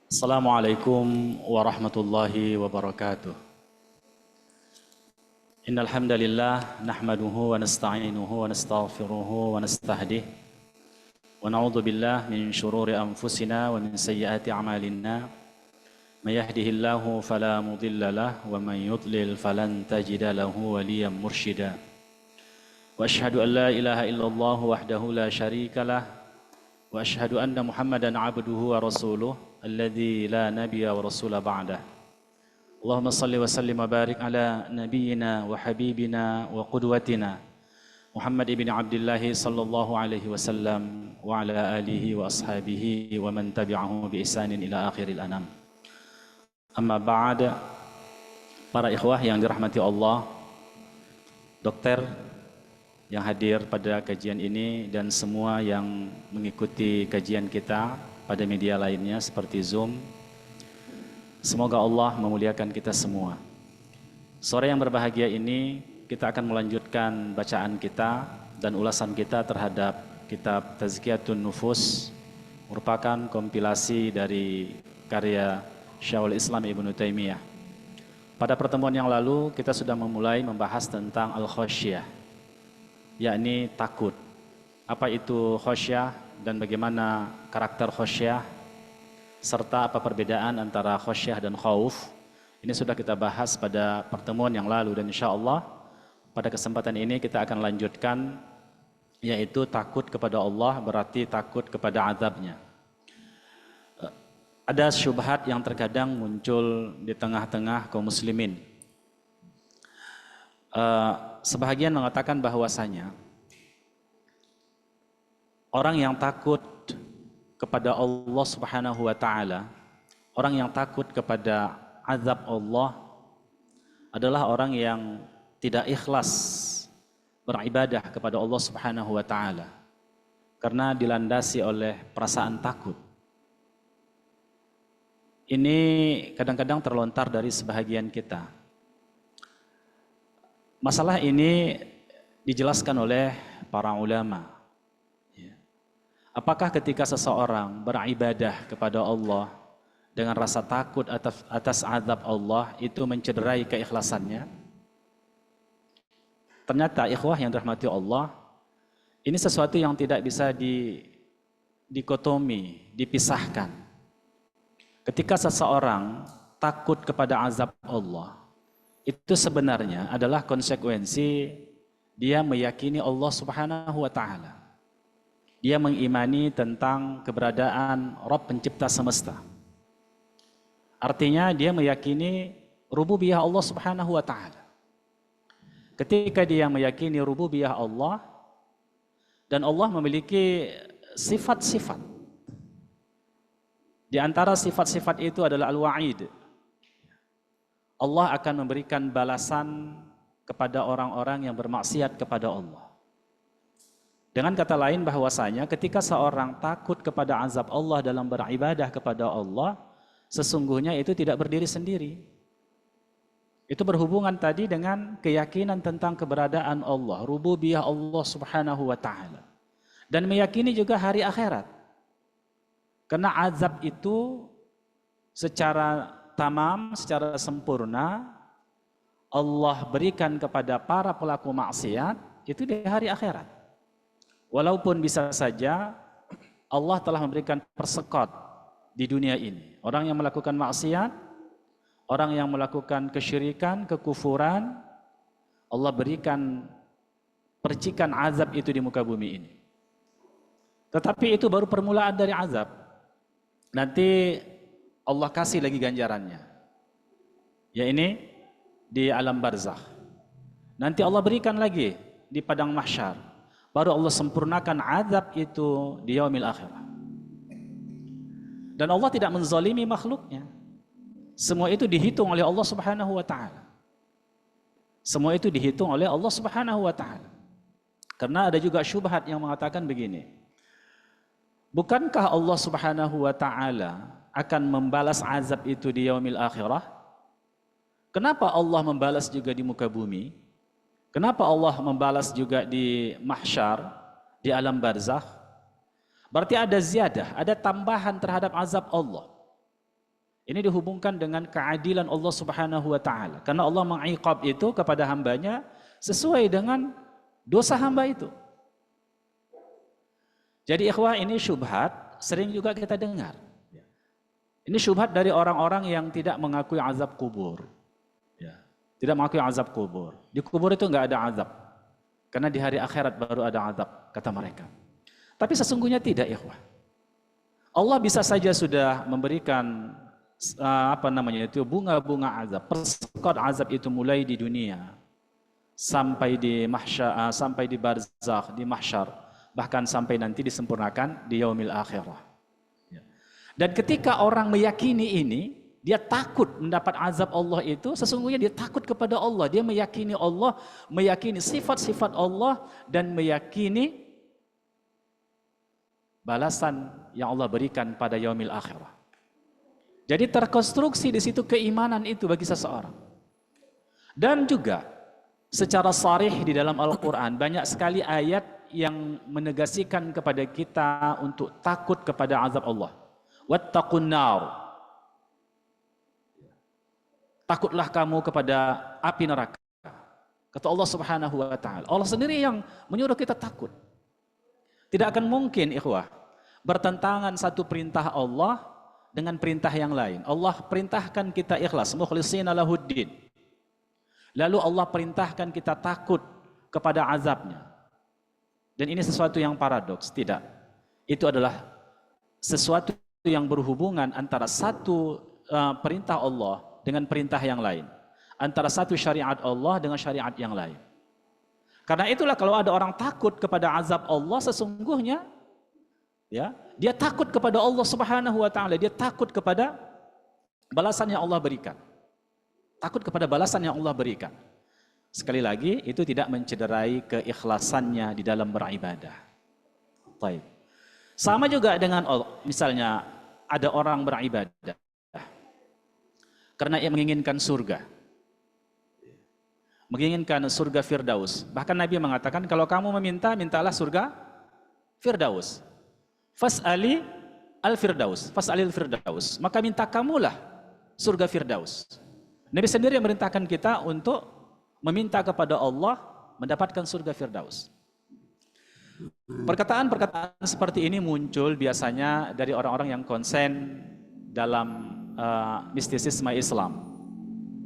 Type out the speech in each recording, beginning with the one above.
Assalamualaikum warahmatullahi wabarakatuh. Innal hamdalillah nahmaduhu wa nasta'inuhu wa nastaghfiruhu wa nastahdih wa na'udzu billahi min shururi anfusina wa min sayyiati a'malina. May yahdihillahu fala mudilla lahu wa man yudlil falan tajida lahu waliyan mursyida. Wa asyhadu an la ilaha illallah wahdahu la syarika lah wa asyhadu anna Muhammadan abduhu wa rasuluh alladzi la nabiyya wa rasula ba'dah. Allahumma salli wa sallim wa barik ala nabiyyina wa habibina wa qudwatina Muhammad ibn Abdullah sallallahu alaihi wasallam wa ala alihi wa ashabihi wa man tabi'ahu bi ihsanin ila akhiril anam. Amma ba'd, para ikhwah yang dirahmati Allah, dokter yang hadir pada kajian ini dan semua yang mengikuti kajian kita pada media lainnya seperti Zoom. Semoga Allah memuliakan kita semua. Sore yang berbahagia ini kita akan melanjutkan bacaan kita dan ulasan kita terhadap kitab Tazkiyatun Nufus, merupakan kompilasi dari karya Syekhul Islam Ibnu Taimiyah. Pada pertemuan yang lalu kita sudah memulai membahas tentang al-khasyah, yakni takut. Apa itu khasyah dan bagaimana karakter khasyah, serta apa perbedaan antara khasyah dan khauf. Ini sudah kita bahas pada pertemuan yang lalu dan insya Allah pada kesempatan ini kita akan lanjutkan, yaitu takut kepada Allah berarti takut kepada azabnya. Ada syubhat yang terkadang muncul di tengah-tengah kaum muslimin. Sebahagian mengatakan bahwasanya orang yang takut kepada Allah Subhanahu wa taala, orang yang takut kepada azab Allah adalah orang yang tidak ikhlas beribadah kepada Allah Subhanahu wa taala karena dilandasi oleh perasaan takut. Ini kadang-kadang terlontar dari sebahagian kita. Masalah ini dijelaskan oleh para ulama. Apakah ketika seseorang beribadah kepada Allah dengan rasa takut atas azab Allah itu mencederai keikhlasannya? Ternyata ikhwah yang dirahmati Allah, ini sesuatu yang tidak bisa dikotomi, dipisahkan. Ketika seseorang takut kepada azab Allah, itu sebenarnya adalah konsekuensi dia meyakini Allah Subhanahu wa taala. Dia mengimani tentang keberadaan Rabb pencipta semesta. Artinya dia meyakini rububiyah Allah Subhanahu wa taala. Ketika dia meyakini rububiyah Allah dan Allah memiliki sifat-sifat. Di antara sifat-sifat itu adalah al-wa'id. Allah akan memberikan balasan kepada orang-orang yang bermaksiat kepada Allah. Dengan kata lain bahwasanya ketika seorang takut kepada azab Allah dalam beribadah kepada Allah, sesungguhnya itu tidak berdiri sendiri. Itu berhubungan tadi dengan keyakinan tentang keberadaan Allah, rububiyah Allah Subhanahu wa taala. Dan meyakini juga hari akhirat. Karena azab itu secara tamam, secara sempurna Allah berikan kepada para pelaku maksiat itu di hari akhirat. Walaupun bisa saja Allah telah memberikan persekot di dunia ini. Orang yang melakukan maksiat, orang yang melakukan kesyirikan, kekufuran, Allah berikan percikan azab itu di muka bumi ini. Tetapi itu baru permulaan dari azab. Nanti Allah kasih lagi ganjarannya. Ya ini di alam barzakh. Nanti Allah berikan lagi di padang mahsyar. Baru Allah sempurnakan azab itu di yaumil akhirah. Dan Allah tidak menzalimi makhluknya. Semua itu dihitung oleh Allah Subhanahu wa taala. Semua itu dihitung oleh Allah Subhanahu wa taala. Karena ada juga syubhat yang mengatakan begini. Bukankah Allah Subhanahu wa taala akan membalas azab itu di yaumil akhirah? Kenapa Allah membalas juga di muka bumi? Kenapa Allah membalas juga di mahsyar, di alam barzakh? Berarti ada ziyadah, ada tambahan terhadap azab Allah. Ini dihubungkan dengan keadilan Allah Subhanahu wa taala. Karena Allah mengiqab itu kepada hambanya sesuai dengan dosa hamba itu. Jadi ikhwah, ini syubhat sering juga kita dengar. Ini syubhat dari orang-orang yang tidak mengakui azab kubur. Ya. Tidak mengakui azab kubur. Di kubur itu enggak ada azab. Karena di hari akhirat baru ada azab, kata mereka. Tapi sesungguhnya tidak, ikhwah. Allah bisa saja sudah memberikan bunga-bunga azab, persekot azab itu mulai di dunia sampai di mahsyar, sampai di barzakh, di mahsyar, bahkan sampai nanti disempurnakan di yaumil akhirah. Dan ketika orang meyakini ini, dia takut mendapat azab Allah itu, sesungguhnya dia takut kepada Allah, dia meyakini Allah, meyakini sifat-sifat Allah, dan meyakini balasan yang Allah berikan pada yaumil akhirah. Jadi terkonstruksi di situ keimanan itu bagi seseorang. Dan juga secara sharih di dalam Al-Quran banyak sekali ayat yang menegasikan kepada kita untuk takut kepada azab Allah. Wattaqun nar. Takutlah kamu kepada api neraka. Kata Allah Subhanahu wa taala. Allah sendiri yang menyuruh kita takut. Tidak akan mungkin, ikhwah, bertentangan satu perintah Allah dengan perintah yang lain. Allah perintahkan kita ikhlas, mukhlishina lahuddin. Lalu Allah perintahkan kita takut kepada azabnya. Dan ini sesuatu yang paradoks, tidak. Itu adalah sesuatu yang berhubungan antara satu perintah Allah dengan perintah yang lain. Antara satu syariat Allah dengan syariat yang lain. Karena itulah kalau ada orang takut kepada azab Allah, sesungguhnya ya, dia takut kepada Allah Subhanahu wa taala, dia takut kepada balasan yang Allah berikan. Takut kepada balasan yang Allah berikan. Sekali lagi, itu tidak mencederai keikhlasannya di dalam beribadah. Baik. Sama juga dengan misalnya ada orang beribadah karena ia menginginkan surga. Menginginkan surga Firdaus. Bahkan Nabi mengatakan kalau kamu meminta, mintalah surga Firdaus. Fas'ali al-Firdaus, fas'alil Firdaus. Maka minta kamulah surga Firdaus. Nabi sendiri yang merintahkan kita untuk meminta kepada Allah mendapatkan surga Firdaus. Perkataan-perkataan seperti ini muncul biasanya dari orang-orang yang konsen dalam mistisisme Islam,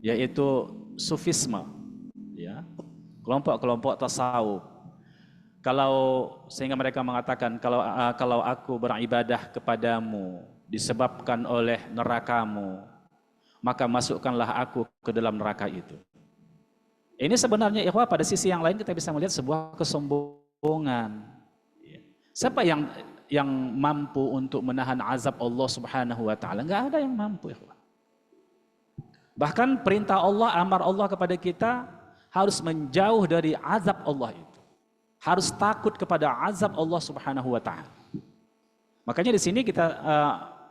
yaitu sufisme, ya, kelompok-kelompok tasawuf. Sehingga mereka mengatakan kalau aku beribadah kepadamu disebabkan oleh nerakamu, maka masukkanlah aku ke dalam neraka itu. Ini sebenarnya ikhwah pada sisi yang lain kita bisa melihat sebuah kesombongan. Siapa yang mampu untuk menahan azab Allah Subhanahu wa taala? Enggak ada yang mampu, ikhwah. Bahkan perintah Allah, amar Allah kepada kita harus menjauh dari azab Allah itu. Harus takut kepada azab Allah Subhanahu wa taala. Makanya di sini kita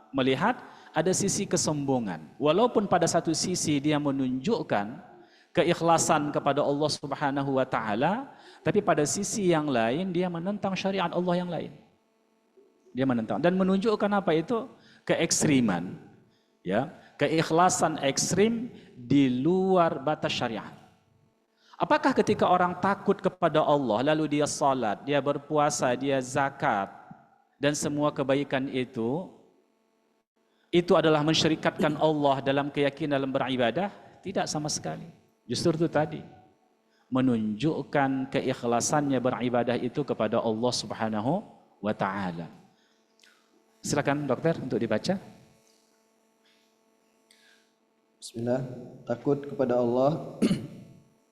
melihat ada sisi kesombongan. Walaupun pada satu sisi dia menunjukkan keikhlasan kepada Allah Subhanahu wa taala, tapi pada sisi yang lain dia menentang syariat Allah yang lain. Dia menentang dan menunjukkan apa itu? Keekstriman. Ya, keikhlasan ekstrim di luar batas syariat. Apakah ketika orang takut kepada Allah, lalu dia salat, dia berpuasa, dia zakat, dan semua kebaikan itu adalah mensyirikatkan Allah dalam keyakinan dalam beribadah? Tidak sama sekali. Justru itu tadi, menunjukkan keikhlasannya beribadah itu kepada Allah Subhanahu wa ta'ala. Silakan dokter untuk dibaca. Bismillah. Takut kepada Allah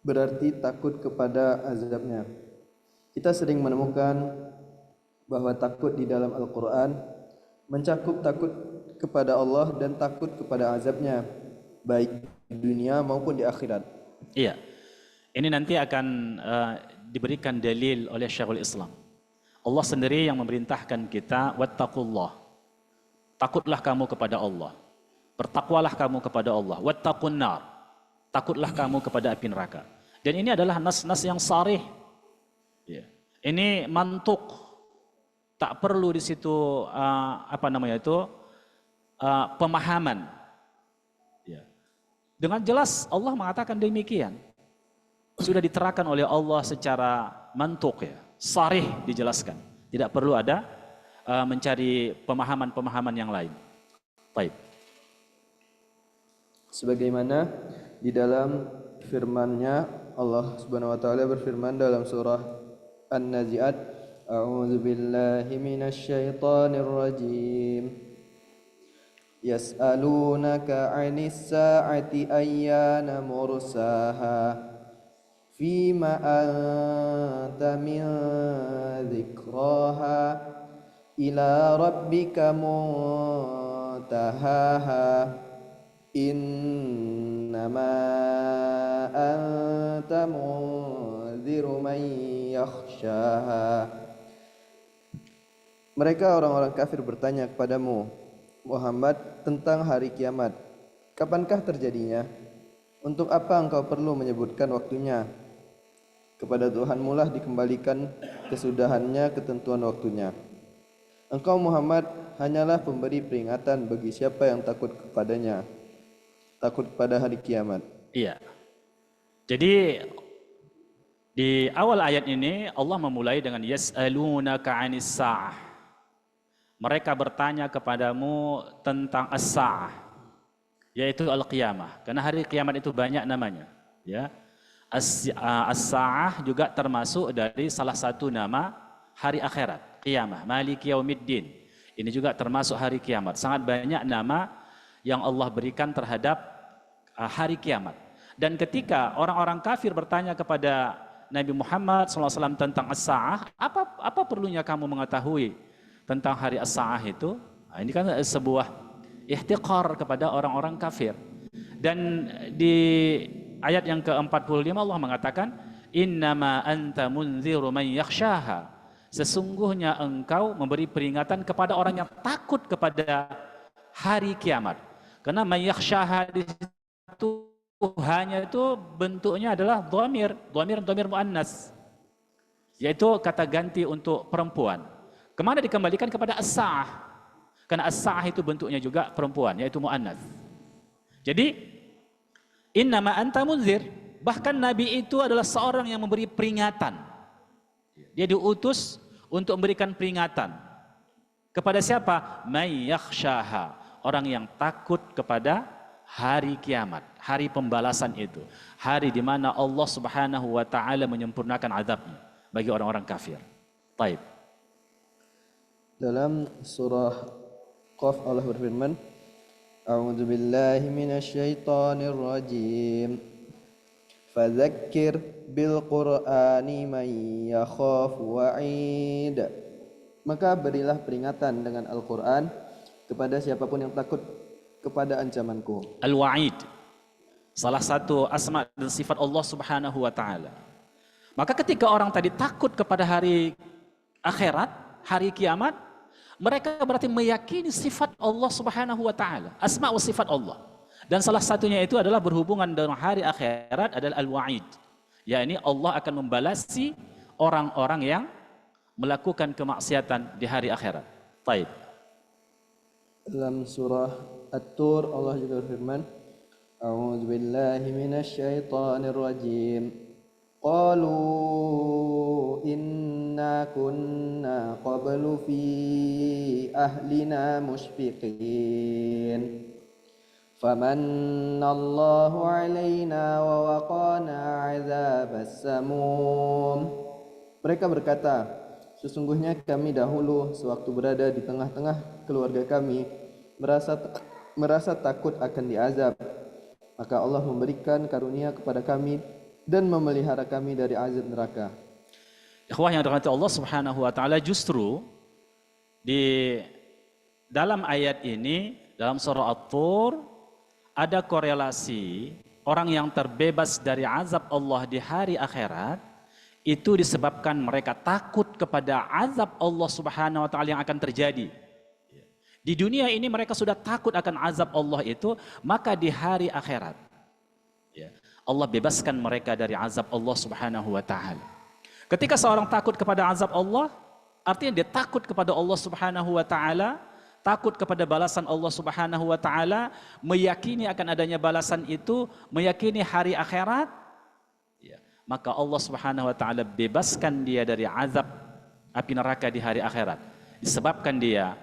berarti takut kepada azabnya. Kita sering menemukan bahwa takut di dalam Al-Quran mencakup takut kepada Allah dan takut kepada azabnya, baik di dunia maupun di akhirat. Iya, ini nanti akan diberikan dalil oleh Syekhul Islam. Allah sendiri yang memerintahkan kita, wattaqullah, takutlah kamu kepada Allah, bertakwalah kamu kepada Allah, wattaqun nar, takutlah kamu kepada api neraka. Dan ini adalah nas-nas yang sharih. Ya. Ini mantuk, tak perlu di situ pemahaman. Dengan jelas Allah mengatakan demikian. Sudah diterangkan oleh Allah secara mantuk ya, sarih dijelaskan. Tidak perlu ada mencari pemahaman-pemahaman yang lain. Baik. Sebagaimana di dalam firman-Nya Allah Subhanahu wa taala berfirman dalam surah An-Nazi'at, A'udzu billahi minasy syaithanir rajim. Yas'alunaka 'anis sa'ati ayyana mursaha fima anta min dzikraha ila rabbika muntahaha innama anta mundziru man yakhshaha. Mereka orang-orang kafir bertanya kepadamu Muhammad tentang hari kiamat. Kapankah terjadinya? Untuk apa engkau perlu menyebutkan waktunya? Kepada Tuhanmu lah dikembalikan kesudahannya, ketentuan waktunya. Engkau Muhammad hanyalah pemberi peringatan bagi siapa yang takut kepadanya, takut pada hari kiamat. Iya. Jadi di awal ayat ini Allah memulai dengan yas'alunaka 'anis sa'ah. Mereka bertanya kepadamu tentang as-sa'ah, yaitu al-qiyamah. Karena hari kiamat itu banyak namanya, ya. As-sa'ah juga termasuk dari salah satu nama hari akhirat, qiyamah, maliki yaumiddin. Ini juga termasuk hari kiamat. Sangat banyak nama yang Allah berikan terhadap hari kiamat. Dan ketika orang-orang kafir bertanya kepada Nabi Muhammad SAW tentang as-sa'ah, apa perlunya kamu mengetahui tentang hari as-sa'ah itu? Nah, ini kan sebuah ihtiqar kepada orang-orang kafir. Dan di ayat yang ke-45 Allah mengatakan, innama anta mundziru man yakhshaha. Sesungguhnya engkau memberi peringatan kepada orang yang takut kepada hari kiamat. Karena man yakhshaha di situ hanya itu bentuknya adalah dhamir muannas, yaitu kata ganti untuk perempuan. Kemana dikembalikan? Kepada as-sa'ah. Karena as-sa'ah itu bentuknya juga perempuan, yaitu mu'annas. Jadi, innama anta munzir. Bahkan Nabi itu adalah seorang yang memberi peringatan. Dia diutus untuk memberikan peringatan. Kepada siapa? May yakhshaha. Orang yang takut kepada hari kiamat. Hari pembalasan itu. Hari di mana Allah Subhanahu wa ta'ala menyempurnakan azabnya bagi orang-orang kafir. Baik. Dalam surah Qaf Allah berfirman, A'udzu billahi minasy syaithanir rajim. Fadzakir bil Qur'ani man yakhafu wa'id. Maka berilah peringatan dengan Al-Qur'an kepada siapapun yang takut kepada ancamanku. Al-wa'id, salah satu asma dan sifat Allah Subhanahu wa ta'ala. Maka ketika orang tadi takut kepada hari akhirat, hari kiamat, mereka berarti meyakini sifat Allah Subhanahu wa ta'ala, asma wa sifat Allah. Dan salah satunya itu adalah berhubungan dengan hari akhirat adalah al-wa'id. yakni Allah akan membalasi orang-orang yang melakukan kemaksiatan di hari akhirat. Baik. Dalam surah At-Tur Allah juga berfirman, A'udzu billahi minasy syaithanir rajim. Qalu inna kunna qablu fi ahlina mushfiqin. Famannallahu alaina wa waqana 'adzabas samum. Mereka berkata, sesungguhnya kami dahulu sewaktu berada di tengah-tengah keluarga kami merasa takut akan diazab. Maka Allah memberikan karunia kepada kami dan memelihara kami dari azab neraka. Ikhwah yang dirahmati Allah Subhanahu wa taala, justru di dalam ayat ini dalam surah At-Tur ada korelasi orang yang terbebas dari azab Allah di hari akhirat itu disebabkan mereka takut kepada azab Allah Subhanahu wa taala yang akan terjadi. Di dunia ini mereka sudah takut akan azab Allah itu, maka di hari akhirat Allah bebaskan mereka dari azab Allah Subhanahu wa taala. Ketika seorang takut kepada azab Allah, artinya dia takut kepada Allah Subhanahu wa taala, takut kepada balasan Allah Subhanahu wa taala, meyakini akan adanya balasan itu, meyakini hari akhirat, ya, maka Allah Subhanahu wa taala bebaskan dia dari azab api neraka di hari akhirat. Disebabkan dia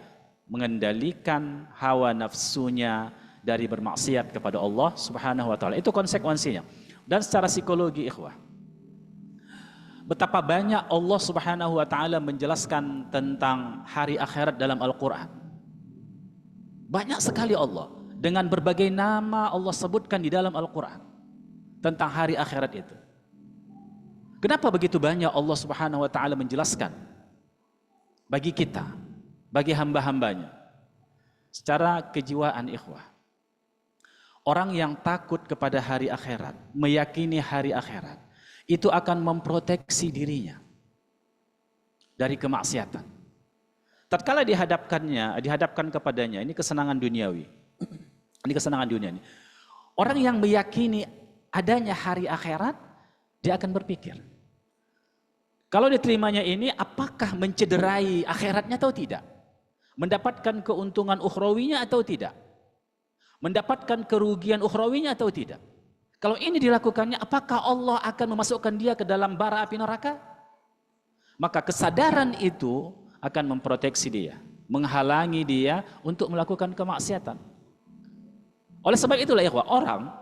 mengendalikan hawa nafsunya dari bermaksiat kepada Allah Subhanahu wa taala. Itu konsekuensinya. Dan secara psikologi, ikhwah, betapa banyak Allah Subhanahu wa taala menjelaskan tentang hari akhirat dalam Al-Qur'an. Banyak sekali Allah dengan berbagai nama Allah sebutkan di dalam Al-Quran tentang hari akhirat itu. Kenapa begitu banyak Allah Subhanahu wa taala menjelaskan bagi kita, bagi hamba-hambanya secara kejiwaan, ikhwah? Orang yang takut kepada hari akhirat, meyakini hari akhirat, itu akan memproteksi dirinya dari kemaksiatan. Tatkala dihadapkan kepadanya, ini kesenangan duniawi. Ini kesenangan dunia ini. Orang yang meyakini adanya hari akhirat, dia akan berpikir, kalau diterimanya ini, apakah mencederai akhiratnya atau tidak? Mendapatkan keuntungan ukhrawinya atau tidak? Mendapatkan kerugian ukhrawinya atau tidak? Kalau ini dilakukannya, apakah Allah akan memasukkan dia ke dalam bara api neraka? Maka kesadaran itu akan memproteksi dia, menghalangi dia untuk melakukan kemaksiatan. Oleh sebab itulah, ikhwah, orang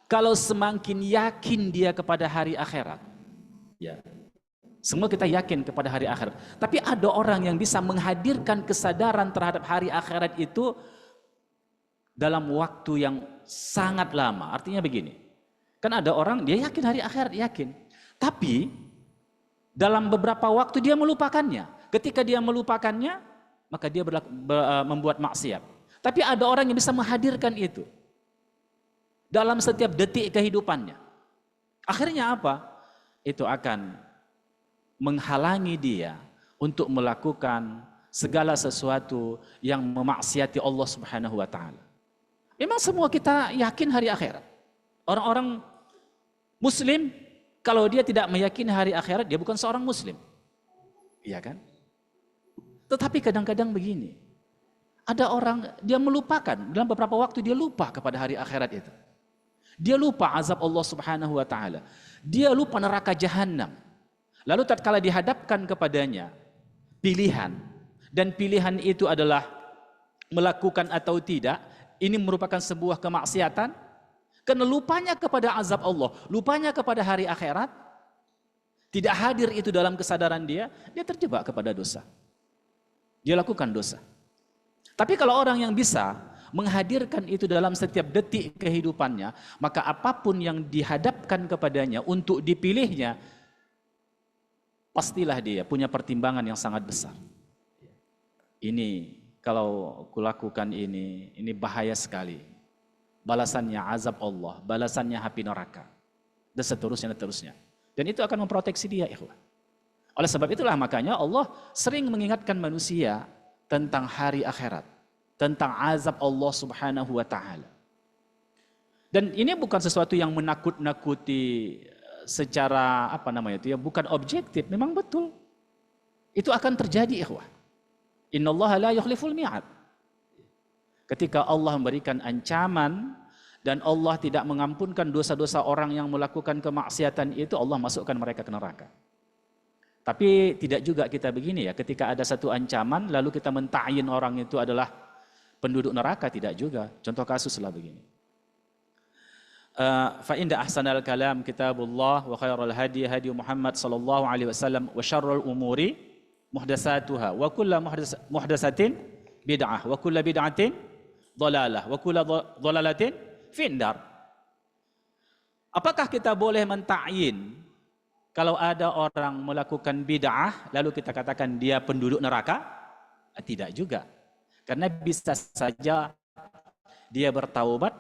kalau semakin yakin dia kepada hari akhirat, ya, semua kita yakin kepada hari akhirat, tapi ada orang yang bisa menghadirkan kesadaran terhadap hari akhirat itu dalam waktu yang sangat lama. Artinya begini, kan ada orang dia yakin hari akhirat, yakin, tapi dalam beberapa waktu dia melupakannya. Ketika dia melupakannya, maka dia membuat maksiat. Tapi ada orang yang bisa menghadirkan itu dalam setiap detik kehidupannya. Akhirnya apa? Itu akan menghalangi dia untuk melakukan segala sesuatu yang memaksiati Allah Subhanahu wa taala. Memang semua kita yakin hari akhirat. Orang-orang muslim, kalau dia tidak meyakini hari akhirat, dia bukan seorang muslim. Iya kan? Tetapi kadang-kadang begini, ada orang dia melupakan, dalam beberapa waktu dia lupa kepada hari akhirat itu. Dia lupa azab Allah Subhanahu wa taala. Dia lupa neraka jahanam. Lalu tatkala dihadapkan kepadanya pilihan, dan pilihan itu adalah melakukan atau tidak, ini merupakan sebuah kemaksiatan, karena lupanya kepada azab Allah, lupanya kepada hari akhirat, tidak hadir itu dalam kesadaran dia terjebak kepada dosa. Dia lakukan dosa. Tapi kalau orang yang bisa menghadirkan itu dalam setiap detik kehidupannya, maka apapun yang dihadapkan kepadanya untuk dipilihnya, pastilah dia punya pertimbangan yang sangat besar. Ini kalau kulakukan ini bahaya sekali. Balasannya azab Allah, balasannya api neraka, dan seterusnya. Dan itu akan memproteksi dia, ikhwah. Oleh sebab itulah makanya Allah sering mengingatkan manusia tentang hari akhirat, tentang azab Allah Subhanahu wa taala. Dan ini bukan sesuatu yang menakut-nakuti secara bukan objektif, memang betul. Itu akan terjadi, ikhwah. Innallaha la yukhliful mi'ad. Ketika Allah memberikan ancaman dan Allah tidak mengampunkan dosa-dosa orang yang melakukan kemaksiatan itu, Allah masukkan mereka ke neraka. Tapi tidak juga kita begini ya, ketika ada satu ancaman lalu kita menta'yin orang itu adalah penduduk neraka, tidak juga. Contoh kasuslah begini. Fa inda ahsanal kalam kitabullah wa khairul hadi hadi Muhammad sallallahu alaihi wasallam wa syarrul umuri muhdatsatuha wa kullu muhdatsatin bid'ah wa kullu bid'atin dhalalah wa kullu dhalalatin finnar. Apakah kita boleh menta'yin kalau ada orang melakukan bid'ah lalu kita katakan dia penduduk neraka? Tidak juga. Karena bisa saja dia bertaubat,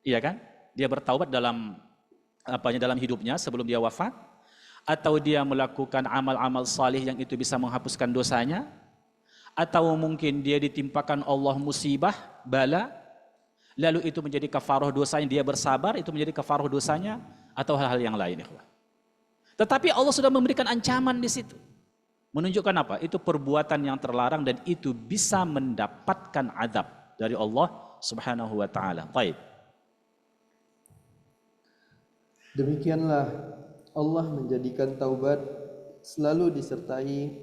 iya kan? Dia bertaubat dalam hidupnya sebelum dia wafat, atau dia melakukan amal-amal salih yang itu bisa menghapuskan dosanya, atau mungkin dia ditimpakan Allah musibah, bala, lalu itu menjadi kafaroh dosanya, dia bersabar, itu menjadi kafaroh dosanya, atau hal-hal yang lain, ikhwah. Tetapi Allah sudah memberikan ancaman di situ. Menunjukkan apa? Itu perbuatan yang terlarang dan itu bisa mendapatkan azab dari Allah Subhanahu wa taala. Baik. Demikianlah Allah menjadikan taubat selalu disertai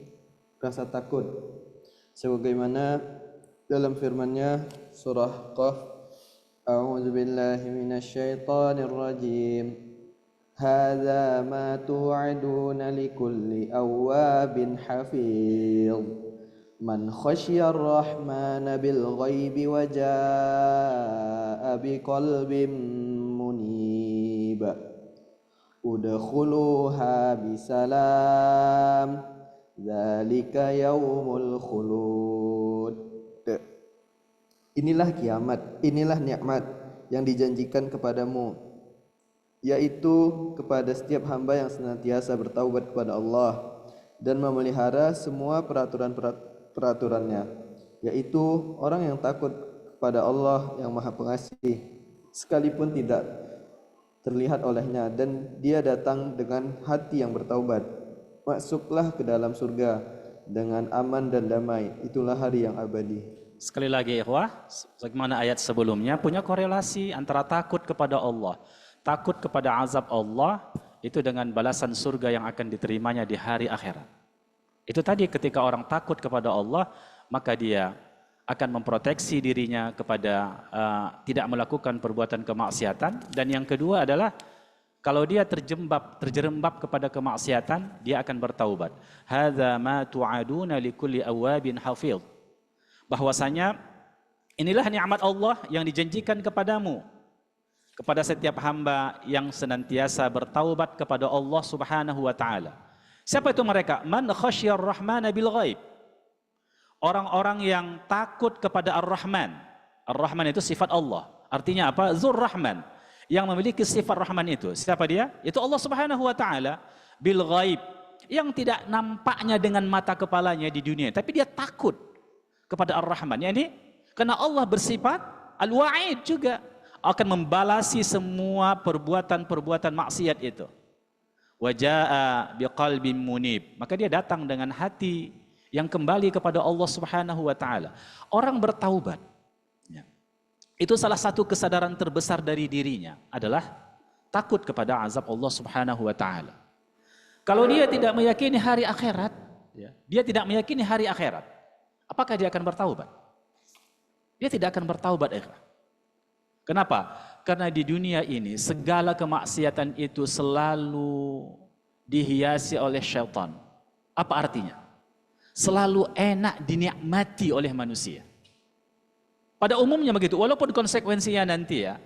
rasa takut. Sebagaimana dalam firman-Nya surah Qaf, A'udzu billahi minasyaitonir rajim. Hadza ma tu'aduna likulli awwabin hafiz. Man khasyiyar rahmana bil ghaibi wa jaa'a biqalbin munib. Udkhuluha bisalam. Dzalika yaumul khulud. Inilah kiamat, inilah nikmat yang dijanjikan kepadamu, yaitu kepada setiap hamba yang senantiasa bertaubat kepada Allah dan memelihara semua peraturan-peraturannya, yaitu orang yang takut kepada Allah yang Maha Pengasih, sekalipun tidak terlihat olehnya, dan dia datang dengan hati yang bertaubat. Masuklah ke dalam surga dengan aman dan damai, itulah hari yang abadi. Sekali lagi ikhwah, bagaimana ayat sebelumnya punya korelasi antara takut kepada Allah, takut kepada azab Allah itu dengan balasan surga yang akan diterimanya di hari akhirat. Itu tadi ketika orang takut kepada Allah, maka dia akan memproteksi dirinya kepada tidak melakukan perbuatan kemaksiatan, dan yang kedua adalah kalau dia terjerembab kepada kemaksiatan, dia akan bertaubat. Hadza ma tu'aduna likulli awwabin hafiz. Bahwasanya inilah nikmat Allah yang dijanjikan kepadamu, kepada setiap hamba yang senantiasa bertaubat kepada Allah Subhanahu wa taala. Siapa itu mereka? Man khasyiyar rahmana bil ghaib. Orang-orang yang takut kepada Ar-Rahman. Ar-Rahman itu sifat Allah. Artinya apa? Zur Rahman. Yang memiliki sifat Rahman itu. Siapa dia? Itu Allah Subhanahu wa taala bil ghaib. Yang tidak nampaknya dengan mata kepalanya di dunia, tapi dia takut kepada Ar-Rahman. Yani karena Allah bersifat Al-Wa'id juga, akan membalasi semua perbuatan-perbuatan maksiat itu. Wa jaa'a biqalbin munib. Maka dia datang dengan hati yang kembali kepada Allah Subhanahu wa taala. Orang bertaubat, ya, itu salah satu kesadaran terbesar dari dirinya adalah takut kepada azab Allah Subhanahu wa taala. Kalau dia tidak meyakini hari akhirat, ya, dia tidak meyakini hari akhirat, apakah dia akan bertaubat? Dia tidak akan bertaubat. Kenapa? Karena di dunia ini segala kemaksiatan itu selalu dihiasi oleh syaitan. Apa artinya? Selalu enak dinikmati oleh manusia. Pada umumnya begitu, walaupun konsekuensinya nanti ya,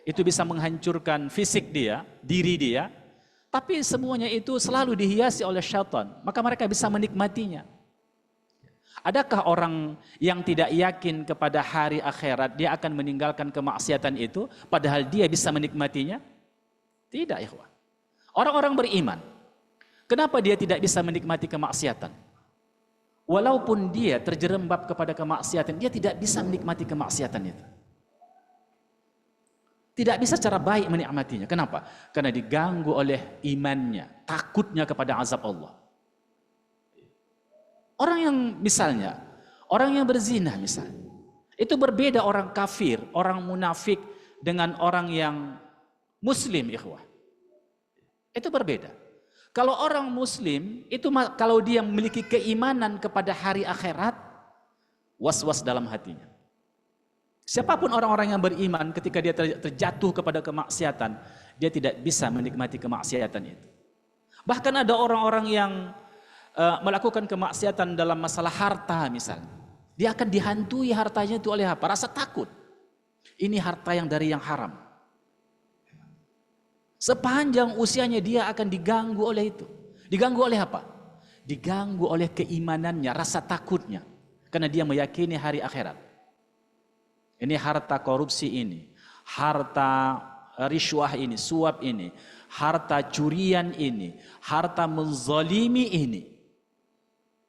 itu bisa menghancurkan fisik dia, diri dia, tapi semuanya itu selalu dihiasi oleh syaitan, maka mereka bisa menikmatinya. Adakah orang yang tidak yakin kepada hari akhirat, dia akan meninggalkan kemaksiatan itu, padahal dia bisa menikmatinya? Tidak, ikhwah. Orang-orang beriman, kenapa dia tidak bisa menikmati kemaksiatan? Walaupun dia terjerembab kepada kemaksiatan, dia tidak bisa menikmati kemaksiatan itu. Tidak bisa secara baik menikmatinya. Kenapa? Karena diganggu oleh imannya, takutnya kepada azab Allah. Orang yang misalnya, orang yang berzina misalnya, itu berbeda orang kafir, orang munafik dengan orang yang muslim, ikhwah. Itu berbeda. Kalau orang muslim, itu kalau dia memiliki keimanan kepada hari akhirat, was-was dalam hatinya. Siapapun orang-orang yang beriman ketika dia terjatuh kepada kemaksiatan, dia tidak bisa menikmati kemaksiatan itu. Bahkan ada orang-orang yang melakukan kemaksiatan dalam masalah harta misalnya. Dia akan dihantui hartanya itu oleh apa? Rasa takut. Ini harta yang dari yang haram. Sepanjang usianya dia akan diganggu oleh itu. Diganggu oleh apa? Diganggu oleh keimanannya, rasa takutnya. Karena dia meyakini hari akhirat. Ini harta korupsi ini, harta riswah ini, suap ini, harta curian ini, harta menzalimi ini.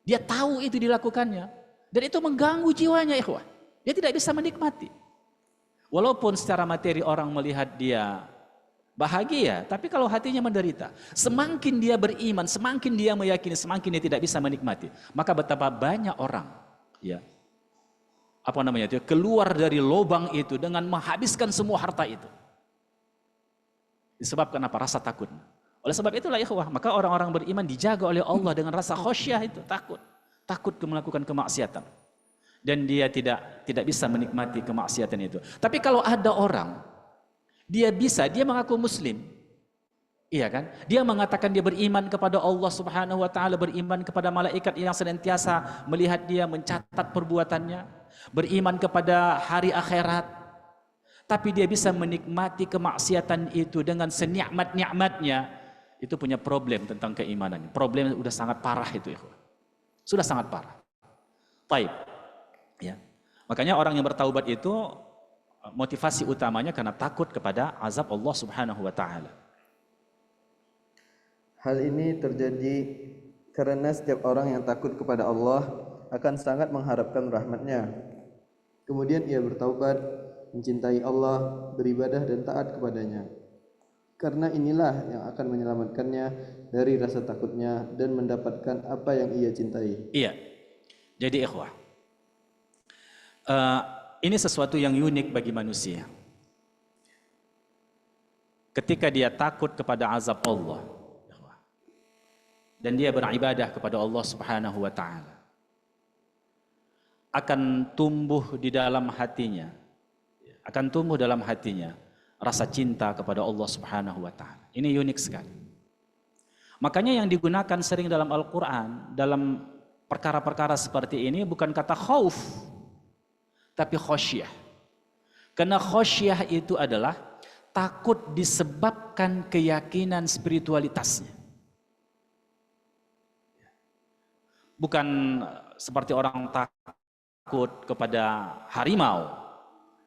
Dia tahu itu dilakukannya. Dan itu mengganggu jiwanya, ikhwah. Dia tidak bisa menikmati. Walaupun secara materi orang melihat dia bahagia, tapi kalau hatinya menderita, semakin dia beriman, semakin dia meyakini, semakin dia tidak bisa menikmati. Maka betapa banyak orang, ya, keluar dari lubang itu dengan menghabiskan semua harta itu. Disebabkan apa? Rasa takut. Oleh sebab itulah ikhwah, maka orang-orang beriman dijaga oleh Allah dengan rasa khasyah itu, takut melakukan kemaksiatan. Dan dia tidak bisa menikmati kemaksiatan itu. Tapi kalau ada orang, dia mengaku muslim, iya kan? Dia mengatakan dia beriman kepada Allah Subhanahu wa taala, beriman kepada malaikat yang senantiasa melihat dia, mencatat perbuatannya, beriman kepada hari akhirat. Tapi dia bisa menikmati kemaksiatan itu dengan senikmat-nikmatnya. Itu punya problem tentang keimanan. Problem sudah sangat parah itu, ikhwan. Sudah sangat parah. Taib. Ya. Makanya orang yang bertaubat itu motivasi utamanya karena takut kepada azab Allah Subhanahu wa taala. Hal ini terjadi karena setiap orang yang takut kepada Allah akan sangat mengharapkan rahmat-Nya. Kemudian ia bertaubat, mencintai Allah, beribadah dan taat kepadanya. Karena inilah yang akan menyelamatkannya dari rasa takutnya dan mendapatkan apa yang ia cintai. Iya. Jadi ikhwah, ini sesuatu yang unik bagi manusia. Ketika dia takut kepada azab Allah dan dia beribadah kepada Allah Subhanahu wa taala, akan tumbuh dalam hatinya rasa cinta kepada Allah Subhanahu wa taala. Ini unik sekali. Makanya yang digunakan sering dalam Al-Qur'an dalam perkara-perkara seperti ini bukan kata khauf, tapi khasyah. Karena khasyah itu adalah takut disebabkan keyakinan spiritualitasnya. Bukan seperti orang takut kepada harimau.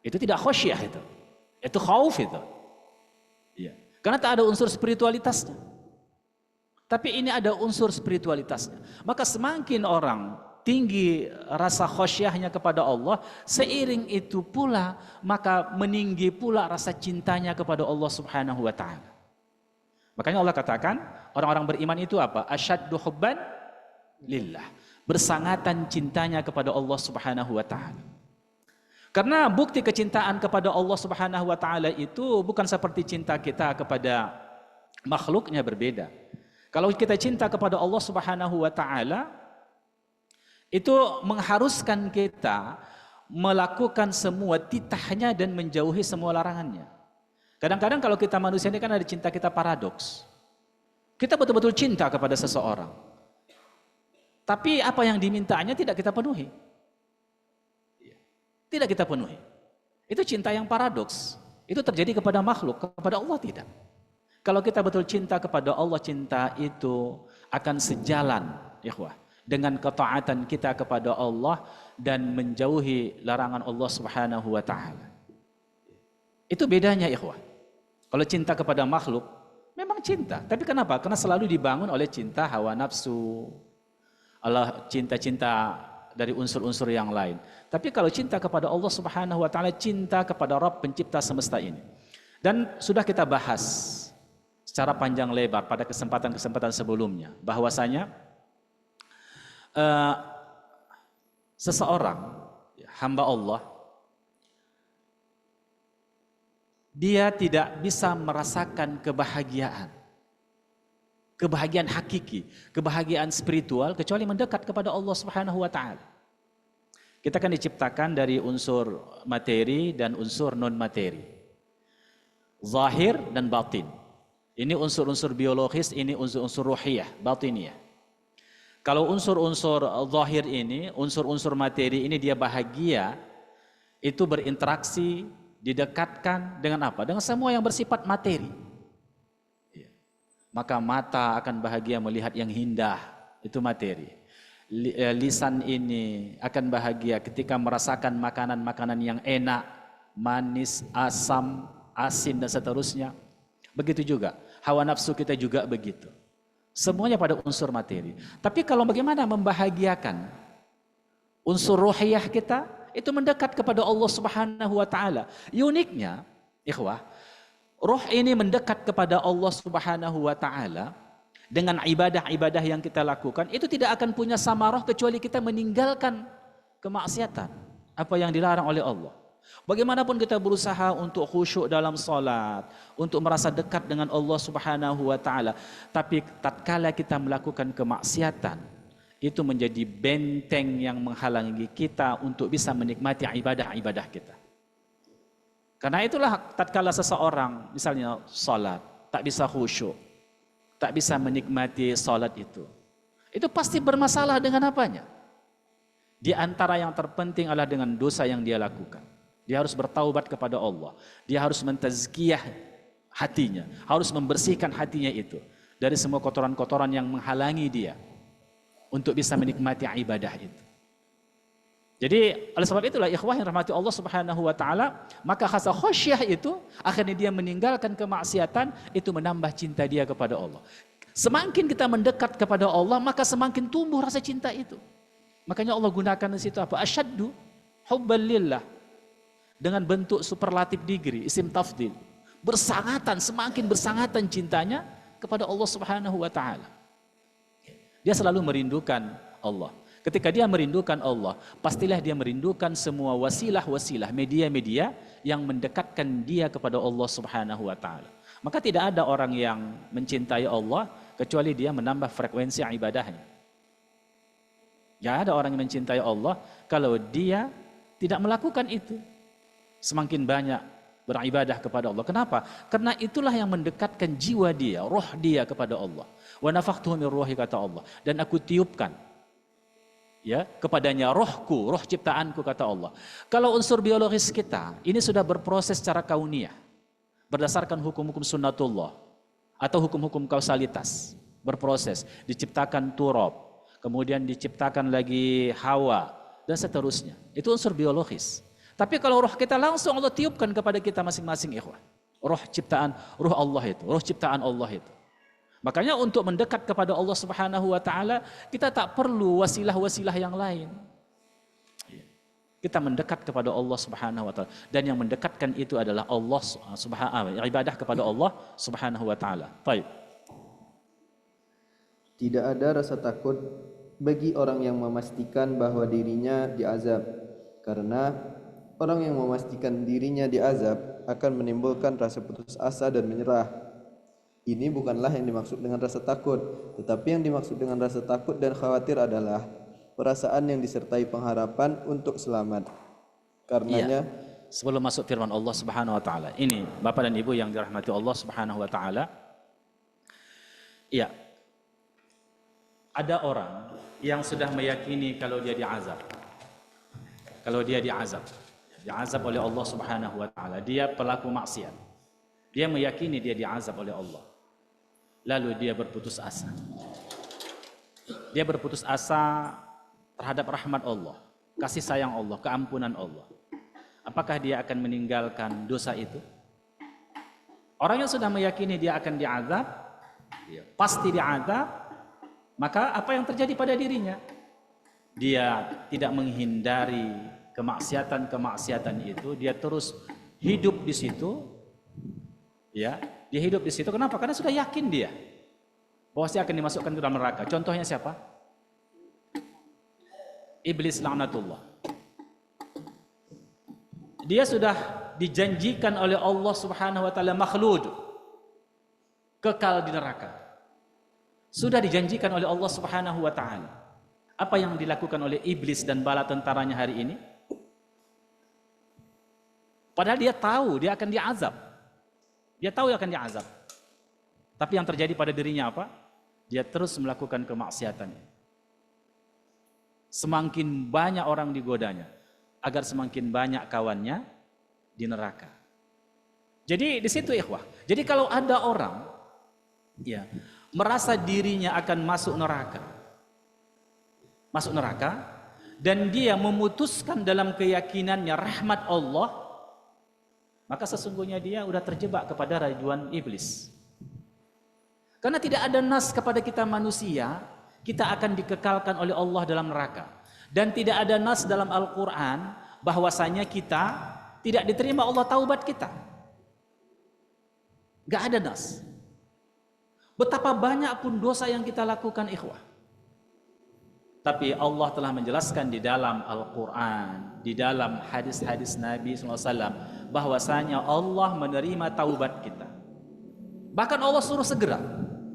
Itu tidak khasyah itu. Itu khauf itu. Ya. Karena tak ada unsur spiritualitasnya. Tapi ini ada unsur spiritualitasnya. Maka semakin orang tinggi rasa khasyahnya kepada Allah, seiring itu pula maka meninggi pula rasa cintanya kepada Allah Subhanahu wa taala. Makanya Allah katakan, orang-orang beriman itu apa? Asyaddu hubban lillah. Bersangatan cintanya kepada Allah Subhanahu wa taala. Karena bukti kecintaan kepada Allah Subhanahu wa taala itu bukan seperti cinta kita kepada makhluknya, berbeda. Kalau kita cinta kepada Allah Subhanahu wa taala, itu mengharuskan kita melakukan semua titahnya dan menjauhi semua larangannya. Kadang-kadang kalau kita manusia ini kan ada cinta kita paradoks. Kita betul-betul cinta kepada seseorang, tapi apa yang dimintanya tidak kita penuhi. Tidak kita penuhi. Itu cinta yang paradoks. Itu terjadi kepada makhluk, kepada Allah tidak. Kalau kita betul cinta kepada Allah, cinta itu akan sejalan, ikhwah, dengan ketaatan kita kepada Allah dan menjauhi larangan Allah Subhanahu wa taala. Itu bedanya, ikhwah. Kalau cinta kepada makhluk memang cinta, tapi kenapa? Karena selalu dibangun oleh cinta hawa nafsu. Allah cinta-cinta dari unsur-unsur yang lain. Tapi kalau cinta kepada Allah Subhanahu wa taala, cinta kepada Rabb pencipta semesta ini. Dan sudah kita bahas secara panjang lebar pada kesempatan-kesempatan sebelumnya bahwasanya seseorang hamba Allah, dia tidak bisa merasakan kebahagiaan hakiki, kebahagiaan spiritual kecuali mendekat kepada Allah Subhanahu wa taala. Kita kan diciptakan dari unsur materi dan unsur non materi. Zahir dan batin. Ini unsur-unsur biologis, ini unsur-unsur ruhiyah, batiniyah. Kalau unsur-unsur zahir ini, unsur-unsur materi ini dia bahagia, itu berinteraksi, didekatkan dengan apa? Dengan semua yang bersifat materi. Maka mata akan bahagia melihat yang indah, itu materi. Lisan ini akan bahagia ketika merasakan makanan-makanan yang enak, manis, asam, asin dan seterusnya. Begitu juga hawa nafsu kita juga begitu. Semuanya pada unsur materi. Tapi kalau bagaimana membahagiakan unsur ruhiyah kita, itu mendekat kepada Allah Subhanahu wa taala. Uniknya, ikhwah, Roh ini mendekat kepada Allah Subhanahu wa taala dengan ibadah-ibadah yang kita lakukan, itu tidak akan punya samarah kecuali kita meninggalkan kemaksiatan, apa yang dilarang oleh Allah. Bagaimanapun kita berusaha untuk khusyuk dalam salat, untuk merasa dekat dengan Allah Subhanahu wa taala, tapi tatkala kita melakukan kemaksiatan, itu menjadi benteng yang menghalangi kita untuk bisa menikmati ibadah-ibadah kita. Karena itulah tatkala seseorang misalnya salat, tak bisa khusyuk, tak bisa menikmati salat itu pasti bermasalah dengan apanya? Di antara yang terpenting adalah dengan dosa yang dia lakukan. Dia harus bertaubat kepada Allah. Dia harus mentazkiyah hatinya, harus membersihkan hatinya itu dari semua kotoran-kotoran yang menghalangi dia untuk bisa menikmati ibadah itu. Jadi oleh sebab itulah ikhwah yang rahmati Allah Subhanahu wa taala, maka rasa khasyah itu akhirnya dia meninggalkan kemaksiatan, itu menambah cinta dia kepada Allah. Semakin kita mendekat kepada Allah, maka semakin tumbuh rasa cinta itu. Makanya Allah gunakan di situ apa? Asyaddu hubban lillah, dengan bentuk superlatif degree, isim tafdil. Bersangatan, semakin bersangatan cintanya kepada Allah Subhanahu wa taala. Dia selalu merindukan Allah. Ketika dia merindukan Allah, pastilah dia merindukan semua wasilah-wasilah, media-media yang mendekatkan dia kepada Allah Subhanahu wa taala. Maka tidak ada orang yang mencintai Allah kecuali dia menambah frekuensi ibadahnya. Tidak ada orang yang mencintai Allah kalau dia tidak melakukan itu. Semakin banyak beribadah kepada Allah. Kenapa? Karena itulah yang mendekatkan jiwa dia, roh dia kepada Allah. Wa nafakhtuhu min ruhi, kata Allah, dan aku tiupkan ya kepadanya rohku, roh ciptaanku, kata Allah. Kalau unsur biologis kita ini sudah berproses secara kauniyah berdasarkan hukum-hukum sunnatullah atau hukum-hukum kausalitas, berproses, diciptakan turab, kemudian diciptakan lagi hawa dan seterusnya. Itu unsur biologis. Tapi kalau roh kita langsung Allah tiupkan kepada kita masing-masing ikhwah. Roh ciptaan, roh Allah itu, roh ciptaan Allah itu. Makanya untuk mendekat kepada Allah Subhanahu wa taala, kita tak perlu wasilah-wasilah yang lain. Kita mendekat kepada Allah Subhanahu wa taala, dan yang mendekatkan itu adalah Allah Subhanahu, ibadah kepada Allah Subhanahu wa taala. Baik. Tidak ada rasa takut bagi orang yang memastikan bahwa dirinya diazab, karena orang yang memastikan dirinya diazab akan menimbulkan rasa putus asa dan menyerah. Ini bukanlah yang dimaksud dengan rasa takut, tetapi yang dimaksud dengan rasa takut dan khawatir adalah perasaan yang disertai pengharapan untuk selamat. Karenanya, sebelum masuk firman Allah Subhanahu wa taala, ini Bapak dan Ibu yang dirahmati Allah Subhanahu wa taala, ada orang yang sudah meyakini kalau dia diazab. Kalau dia diazab oleh Allah Subhanahu wa taala, dia pelaku maksiat. Dia meyakini dia diazab oleh Allah. Lalu dia berputus asa. Dia berputus asa terhadap rahmat Allah, kasih sayang Allah, keampunan Allah. Apakah dia akan meninggalkan dosa itu? Orang yang sudah meyakini dia akan diazab, pasti diazab, maka apa yang terjadi pada dirinya? Dia tidak menghindari kemaksiatan itu, dia terus hidup di situ. Ya, dia hidup di situ. Kenapa? Karena sudah yakin dia bahwa dia akan dimasukkan ke dalam neraka. Contohnya siapa? Iblis laknatullah. Dia sudah dijanjikan oleh Allah Subhanahu wa taala makhlud, kekal di neraka. Sudah dijanjikan oleh Allah Subhanahu wa taala. Apa yang dilakukan oleh iblis dan bala tentaranya hari ini? Padahal dia tahu dia akan diazab. Dia tahu dia akan diazab. Tapi yang terjadi pada dirinya apa? Dia terus melakukan kemaksiatan. Semakin banyak orang digodanya, agar semakin banyak kawannya di neraka. Jadi di situ ikhwah. Jadi kalau ada orang merasa dirinya akan masuk neraka, dan dia memutuskan dalam keyakinannya rahmat Allah, maka sesungguhnya dia sudah terjebak kepada rayuan iblis. Karena tidak ada nas kepada kita manusia, kita akan dikekalkan oleh Allah dalam neraka. Dan tidak ada nas dalam Al-Quran bahwasanya kita tidak diterima Allah taubat kita. Nggak ada nas. Betapa banyak pun dosa yang kita lakukan, ikhwah. Tapi Allah telah menjelaskan di dalam Al-Quran, di dalam hadis-hadis Nabi SAW, bahwasanya Allah menerima taubat kita. Bahkan Allah suruh segera,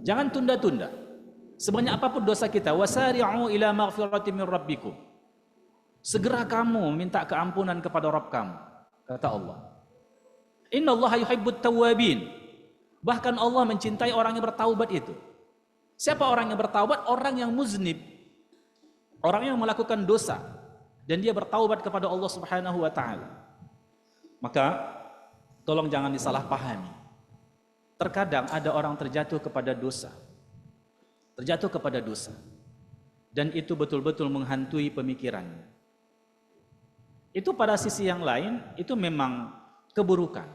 jangan tunda-tunda. Sebanyak apapun dosa kita, wasari'u ila maghfiratin min rabbikum. Segera kamu minta keampunan kepada Rabb kamu, kata Allah. Innallaha yuhibbut tawwabin. Bahkan Allah mencintai orang yang bertaubat itu. Siapa orang yang bertaubat? Orang yang muznib. Orang yang melakukan dosa dan dia bertaubat kepada Allah Subhanahu wa taala. Maka tolong jangan disalahpahami. Terkadang ada orang terjatuh kepada dosa. Terjatuh kepada dosa. Dan itu betul-betul menghantui pemikirannya. Itu pada sisi yang lain itu memang keburukan.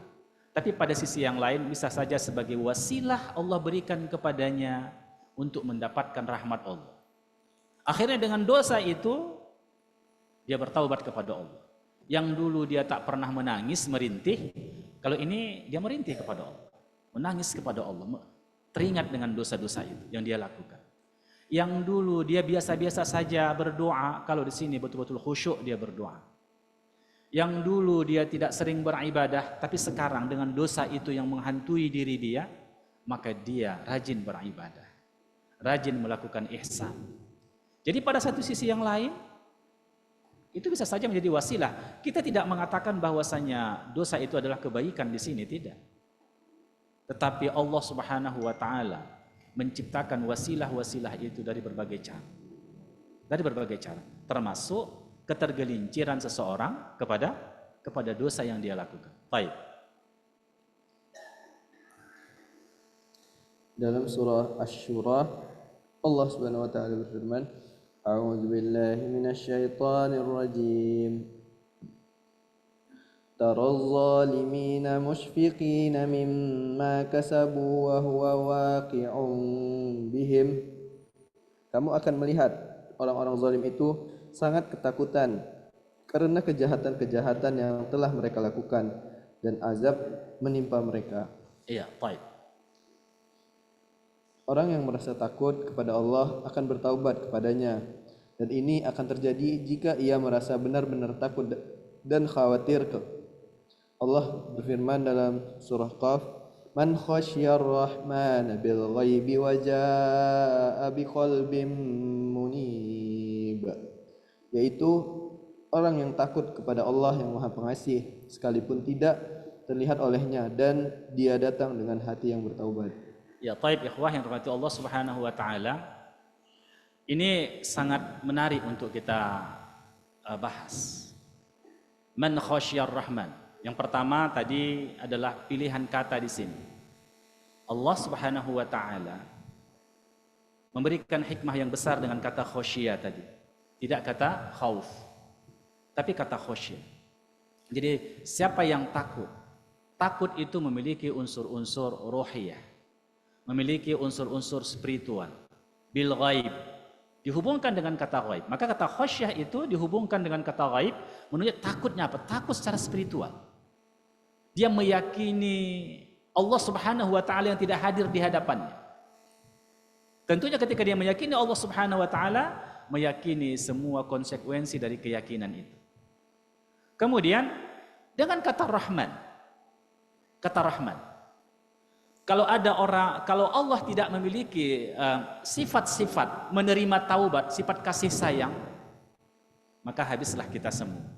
Tapi pada sisi yang lain bisa saja sebagai wasilah Allah berikan kepadanya untuk mendapatkan rahmat Allah. Akhirnya dengan dosa itu dia bertaubat kepada Allah. Yang dulu dia tak pernah menangis, merintih, kalau ini dia merintih kepada Allah, menangis kepada Allah, teringat dengan dosa-dosa itu yang dia lakukan. Yang dulu dia biasa-biasa saja berdoa, kalau di sini betul-betul khusyuk dia berdoa. Yang dulu dia tidak sering beribadah, tapi sekarang dengan dosa itu yang menghantui diri dia, maka dia rajin beribadah, rajin melakukan ihsan. Jadi pada satu sisi yang lain, itu bisa saja menjadi wasilah. Kita tidak mengatakan bahwasanya dosa itu adalah kebaikan di sini, tidak. Tetapi Allah Subhanahu wa taala menciptakan wasilah-wasilah itu dari berbagai cara. Dari berbagai cara, termasuk ketergelinciran seseorang kepada dosa yang dia lakukan. Baik. Dalam surah Asy-Syura Allah Subhanahu wa taala berfirman, A'udzu billahi minasy syaithanir rajim. Taraz zalimina mushfiqina mimma kasabu wa huwa waqi'un bihim. Kamu akan melihat orang-orang zalim itu sangat ketakutan karena kejahatan-kejahatan yang telah mereka lakukan dan azab menimpa mereka. Iya, baik. Orang yang merasa takut kepada Allah akan bertaubat kepadanya, dan ini akan terjadi jika ia merasa benar-benar takut dan khawatir. Allah berfirman dalam surah Qaf, Man khasyar rahman bil ghaibi wa jaa'a biqalbin munib, yaitu orang yang takut kepada Allah yang Maha Pengasih sekalipun tidak terlihat olehnya, dan dia datang dengan hati yang bertaubat. Ya, taib ikhwah yang dirahmati Allah Subhanahu wa taala. Ini sangat menarik untuk kita bahas. Man khasyar rahman. Yang pertama tadi adalah pilihan kata di sini. Allah Subhanahu wa taala memberikan hikmah yang besar dengan kata khasyah tadi. Tidak kata khauf, tapi kata khasyah. Jadi siapa yang takut? Takut itu memiliki unsur-unsur ruhiyah, memiliki unsur-unsur spiritual. Bil ghaib dihubungkan dengan kata ghaib. Maka kata khasyah itu dihubungkan dengan kata ghaib, menunjukkan takutnya apa? Takut secara spiritual. Dia meyakini Allah Subhanahu wa taala yang tidak hadir di hadapannya. Tentunya ketika dia meyakini Allah Subhanahu wa taala, meyakini semua konsekuensi dari keyakinan itu. Kemudian dengan kata rahman. Kata rahman. Kalau ada orang, kalau Allah tidak memiliki sifat-sifat menerima taubat, sifat kasih sayang, maka habislah kita semua.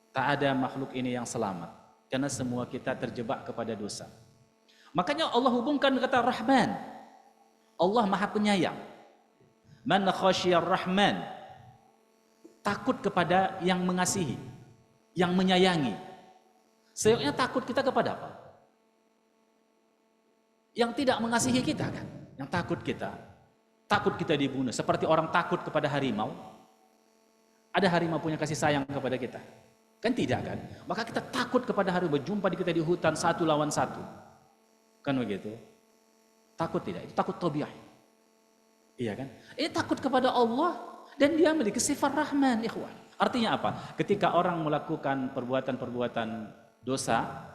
Tak ada makhluk ini yang selamat, karena semua kita terjebak kepada dosa. Makanya Allah hubungkan kata Rahman. Allah Maha Penyayang. Man khasyar Rahman, takut kepada yang mengasihi, yang menyayangi. Seyogyanya takut kita kepada apa? Yang tidak mengasihi kita kan, yang takut kita dibunuh, seperti orang takut kepada harimau. Ada harimau punya kasih sayang kepada kita? Kan tidak kan? Maka kita takut kepada harimau, berjumpa kita di hutan satu lawan satu, kan begitu? Takut tidak? Itu takut tabiah, iya kan? Ini takut kepada Allah dan dia memiliki sifat Rahman, ikhwan. Artinya apa? Ketika orang melakukan perbuatan-perbuatan dosa,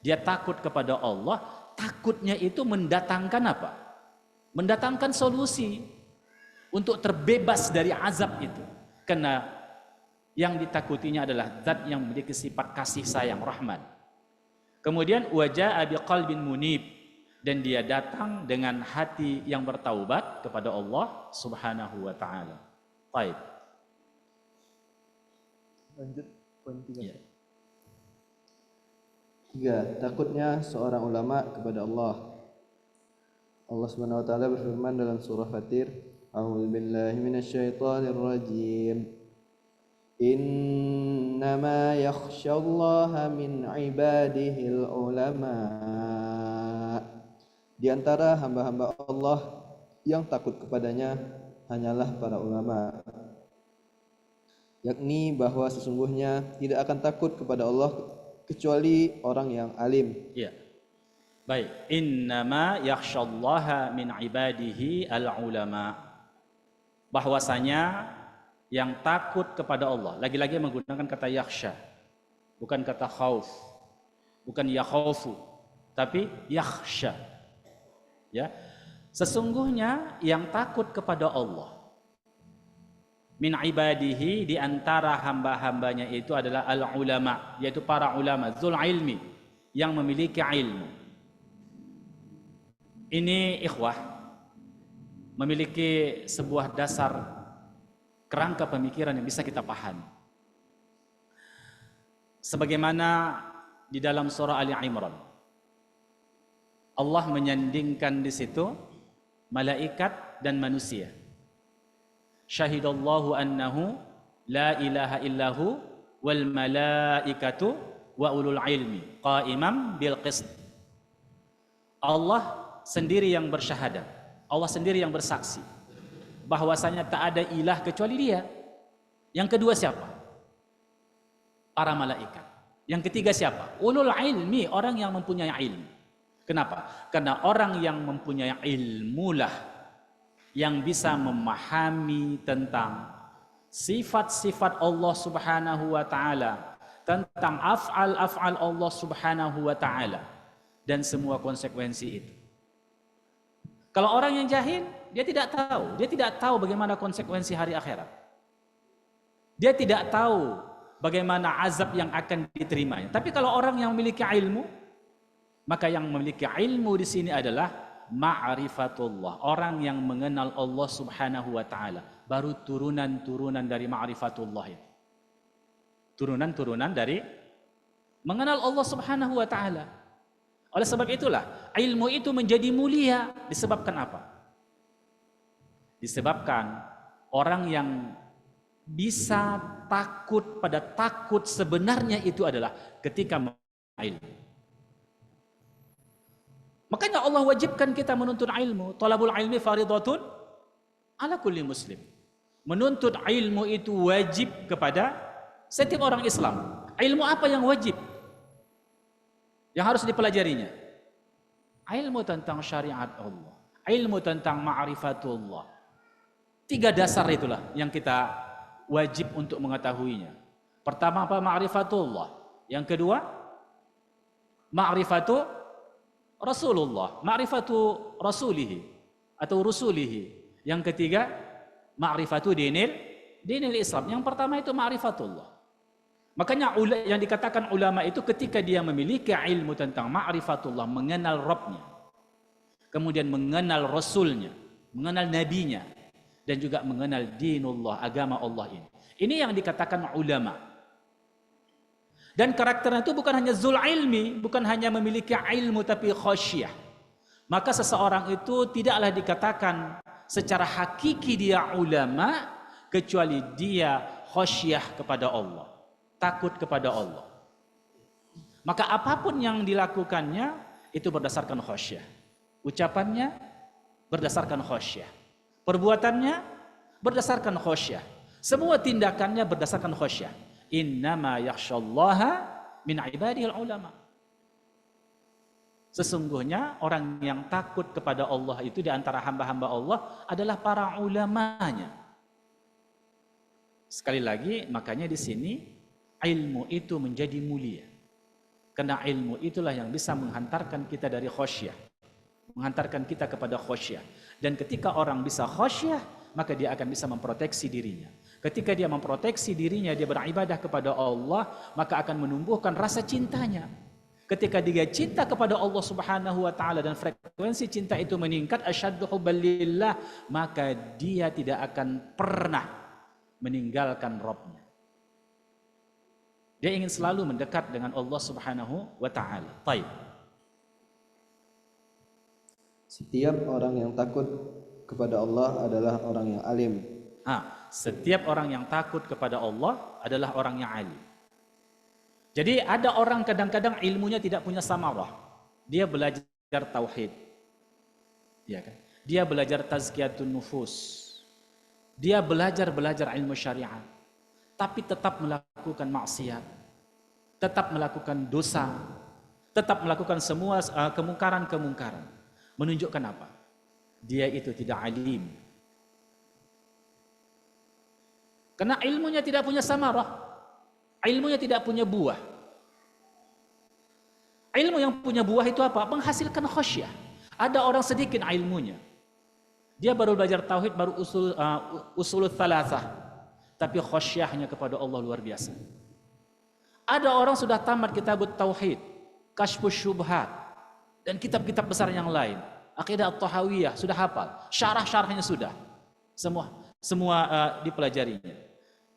Dia takut kepada Allah, takutnya itu mendatangkan apa? Mendatangkan solusi untuk terbebas dari azab itu. Karena yang ditakutinya adalah zat yang memiliki sifat kasih sayang, rahman. Kemudian waja'a biqalbin munib, dan dia datang dengan hati yang bertaubat kepada Allah Subhanahu wa taala. Baik. Lanjut poin 3. Ya. 3. Takutnya seorang ulama kepada Allah. Allah Subhanahu wa taala berfirman dalam surah Fatir, A'udzu billahi minasyaitonir rajim. Innama yakhsyallaha min ibadihil ulama. Di antara hamba-hamba Allah yang takut kepadanya hanyalah para ulama. Yakni bahwa sesungguhnya tidak akan takut kepada Allah kecuali orang yang alim. Ya. Baik, innama yakhsyallaha min ibadihi al-ulama. Bahwasanya yang takut kepada Allah, lagi-lagi menggunakan kata yakhsha, bukan kata khauf, bukan yakhaufu, tapi yakhsha. Ya. Sesungguhnya yang takut kepada Allah min ibadihi, di antara hamba-hambanya itu adalah al-ulama, yaitu para ulama, zul ilmi, yang memiliki ilmu. Ini ikhwah memiliki sebuah dasar kerangka pemikiran yang bisa kita pahami. Sebagaimana di dalam surah Ali Imran, Allah menyandingkan di situ malaikat dan manusia. Syahidallahu annahu la ilaha illahu wal malaikatu wa ulul ilmi qaimam bil qist. Allah sendiri yang bersyahadat, Allah sendiri yang bersaksi bahwasanya tak ada ilah kecuali Dia. Yang kedua siapa? Para malaikat. Yang ketiga siapa? Ulul ilmi, orang yang mempunyai ilmu. Kenapa? Karena orang yang mempunyai ilmu lah yang bisa memahami tentang sifat-sifat Allah Subhanahu wa taala, tentang af'al Allah Subhanahu wa taala dan semua konsekuensi itu. Kalau orang yang jahil, dia tidak tahu bagaimana konsekuensi hari akhirat. Dia tidak tahu bagaimana azab yang akan diterimanya. Tapi kalau orang yang memiliki ilmu, maka yang memiliki ilmu di sini adalah ma'rifatullah, orang yang mengenal Allah Subhanahu wa taala. Baru turunan-turunan dari ma'rifatullah itu. Turunan-turunan dari mengenal Allah Subhanahu wa taala. Oleh sebab itulah ilmu itu menjadi mulia. Disebabkan apa? Disebabkan orang yang bisa takut pada takut sebenarnya itu adalah ketika ilmu. Makanya Allah wajibkan kita menuntut ilmu. Talabul ilmi faridatun ala kulli muslim. Menuntut ilmu itu wajib kepada setiap orang Islam. Ilmu apa yang wajib? Yang harus dipelajarinya? Ilmu tentang syariat Allah, ilmu tentang ma'rifatullah. 3 dasar itulah yang kita wajib untuk mengetahuinya. Pertama apa? Ma'rifatullah. Yang kedua ma'rifatu Rasulullah, ma'rifatu rasulihi atau rusulihi. Yang ketiga ma'rifatu dinil Islam. Yang pertama itu ma'rifatullah. Makanya yang dikatakan ulama itu ketika dia memiliki ilmu tentang ma'rifatullah, mengenal Rabbnya, kemudian mengenal Rasulnya, mengenal Nabinya, dan juga mengenal dinullah, agama Allah ini. Ini yang dikatakan ulama. Dan karakternya itu bukan hanya zul ilmi, bukan hanya memiliki ilmu tapi khasyah. Maka seseorang itu tidaklah dikatakan secara hakiki dia ulama kecuali dia khasyah kepada Allah, takut kepada Allah. Maka apapun yang dilakukannya itu berdasarkan khasyah. Ucapannya berdasarkan khasyah. Perbuatannya berdasarkan khasyah. Semua tindakannya berdasarkan khasyah. Innama yakhsyallaha min ibadihil ulama. Sesungguhnya orang yang takut kepada Allah itu di antara hamba-hamba Allah adalah para ulamanya. Sekali lagi, makanya di sini ilmu itu menjadi mulia. Karena ilmu itulah yang bisa menghantarkan kita dari khosyah, menghantarkan kita kepada khosyah. Dan ketika orang bisa khosyah, maka dia akan bisa memproteksi dirinya. Ketika dia memproteksi dirinya, dia beribadah kepada Allah, maka akan menumbuhkan rasa cintanya. Ketika dia cinta kepada Allah Subhanahu wa taala dan frekuensi cinta itu meningkat, asyaddu hubban lillah, maka dia tidak akan pernah meninggalkan Rabbnya. Dia ingin selalu mendekat dengan Allah Subhanahu wa taala. Baik. Setiap orang yang takut kepada Allah adalah orang yang alim. Setiap orang yang takut kepada Allah adalah orang yang alim. Jadi ada orang kadang-kadang ilmunya tidak punya samarah. Dia belajar tauhid. Ya kan? Dia belajar tazkiyatun nufus. Dia belajar ilmu syariat. Tapi tetap melakukan maksiat, tetap melakukan dosa, tetap melakukan semua kemungkaran-kemungkaran. Menunjukkan apa? Dia itu tidak alim. Karena ilmunya tidak punya samarah, ilmunya tidak punya buah. Ilmu yang punya buah itu apa? Menghasilkan khasyah. Ada orang sedikit ilmunya, dia baru belajar tauhid, baru usul thalathah, tapi khasyahnya kepada Allah luar biasa. Ada orang sudah tamat kitabut tauhid, kasyfus syubhat, dan kitab-kitab besar yang lain, aqidah at-tahawiyah sudah hafal, syarah-syarahnya sudah, semua dipelajarinya,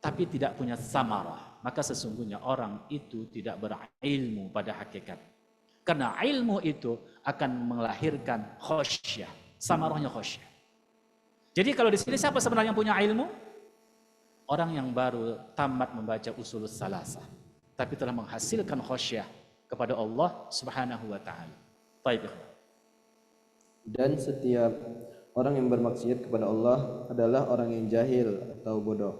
tapi tidak punya samarah. Maka sesungguhnya orang itu tidak berilmu pada hakikat. Karena ilmu itu akan melahirkan khasyah, samarahnya khasyah. Jadi kalau di sini siapa sebenarnya yang punya ilmu? Orang yang baru tamat membaca usulus salasah, tapi telah menghasilkan khasyah kepada Allah Subhanahu wa taala. Baik. Dan setiap orang yang bermaksiat kepada Allah adalah orang yang jahil atau bodoh.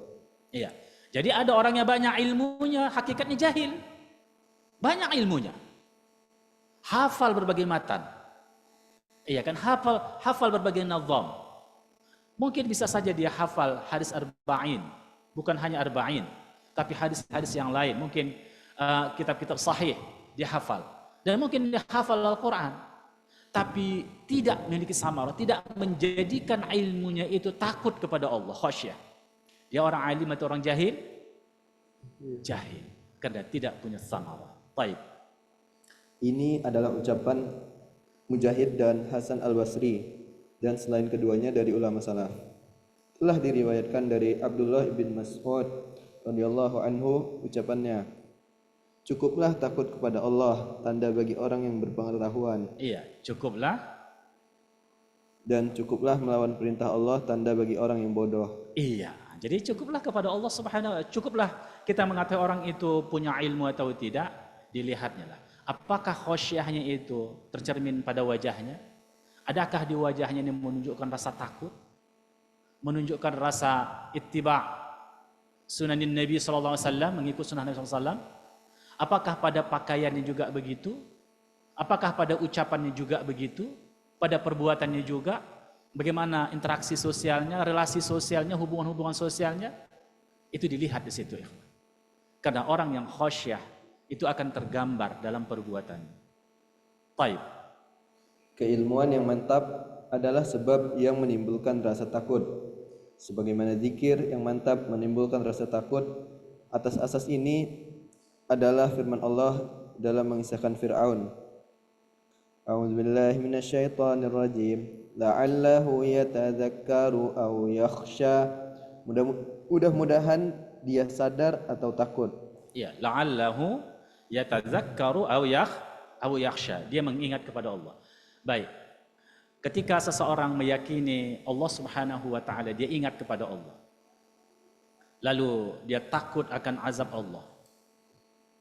Iya. Jadi ada orang yang banyak ilmunya, hakikatnya jahil. Banyak ilmunya. Hafal berbagai matan. Iya kan? Hafal berbagai nazam. Mungkin bisa saja dia hafal hadis arba'in. Bukan hanya arba'in, tapi hadis-hadis yang lain. Mungkin kitab-kitab sahih dia hafal. Dan mungkin dia hafal Al-Quran. Tapi tidak memiliki samarah, tidak menjadikan ilmunya itu takut kepada Allah, khasyah. Dia orang alim atau orang jahil? Jahil. Karena tidak punya samarah. Baik. Ini adalah ucapan Mujahid dan Hasan al-Basri, dan selain keduanya dari ulama salaf. Telah diriwayatkan dari Abdullah bin Mas'ud radhiyallahu anhu ucapannya, cukuplah takut kepada Allah, tanda bagi orang yang berpengetahuan. Iya, cukuplah. Dan cukuplah melawan perintah Allah, tanda bagi orang yang bodoh. Iya, jadi cukuplah kepada Allah Subhanahu wa taala. Cukuplah kita mengatakan orang itu punya ilmu atau tidak, dilihatnya lah. Apakah khasyahnya itu tercermin pada wajahnya? Adakah di wajahnya ini menunjukkan rasa takut? Menunjukkan rasa ittiba' sunanin Nabi SAW, mengikut sunnah Nabi SAW. Apakah pada pakaiannya juga begitu? Apakah pada ucapannya juga begitu? Pada perbuatannya juga? Bagaimana interaksi sosialnya, relasi sosialnya, hubungan-hubungan sosialnya? Itu dilihat di situ. Karena orang yang khasyah itu akan tergambar dalam perbuatannya. Taib. Keilmuan yang mantap adalah sebab yang menimbulkan rasa takut. Sebagaimana zikir yang mantap menimbulkan rasa takut. Atas asas ini adalah firman Allah dalam mengisahkan Fir'aun. A'udzubillahi minasyaitonirrajim. La'allahu yatadzakkaru aw yakhsha. Mudah-mudahan dia sadar atau takut. Ya, la'allahu yatadzakkaru aw yakhsha. Dia mengingat kepada Allah. Baik. Ketika seseorang meyakini Allah Subhanahu wa taala, dia ingat kepada Allah. Lalu dia takut akan azab Allah.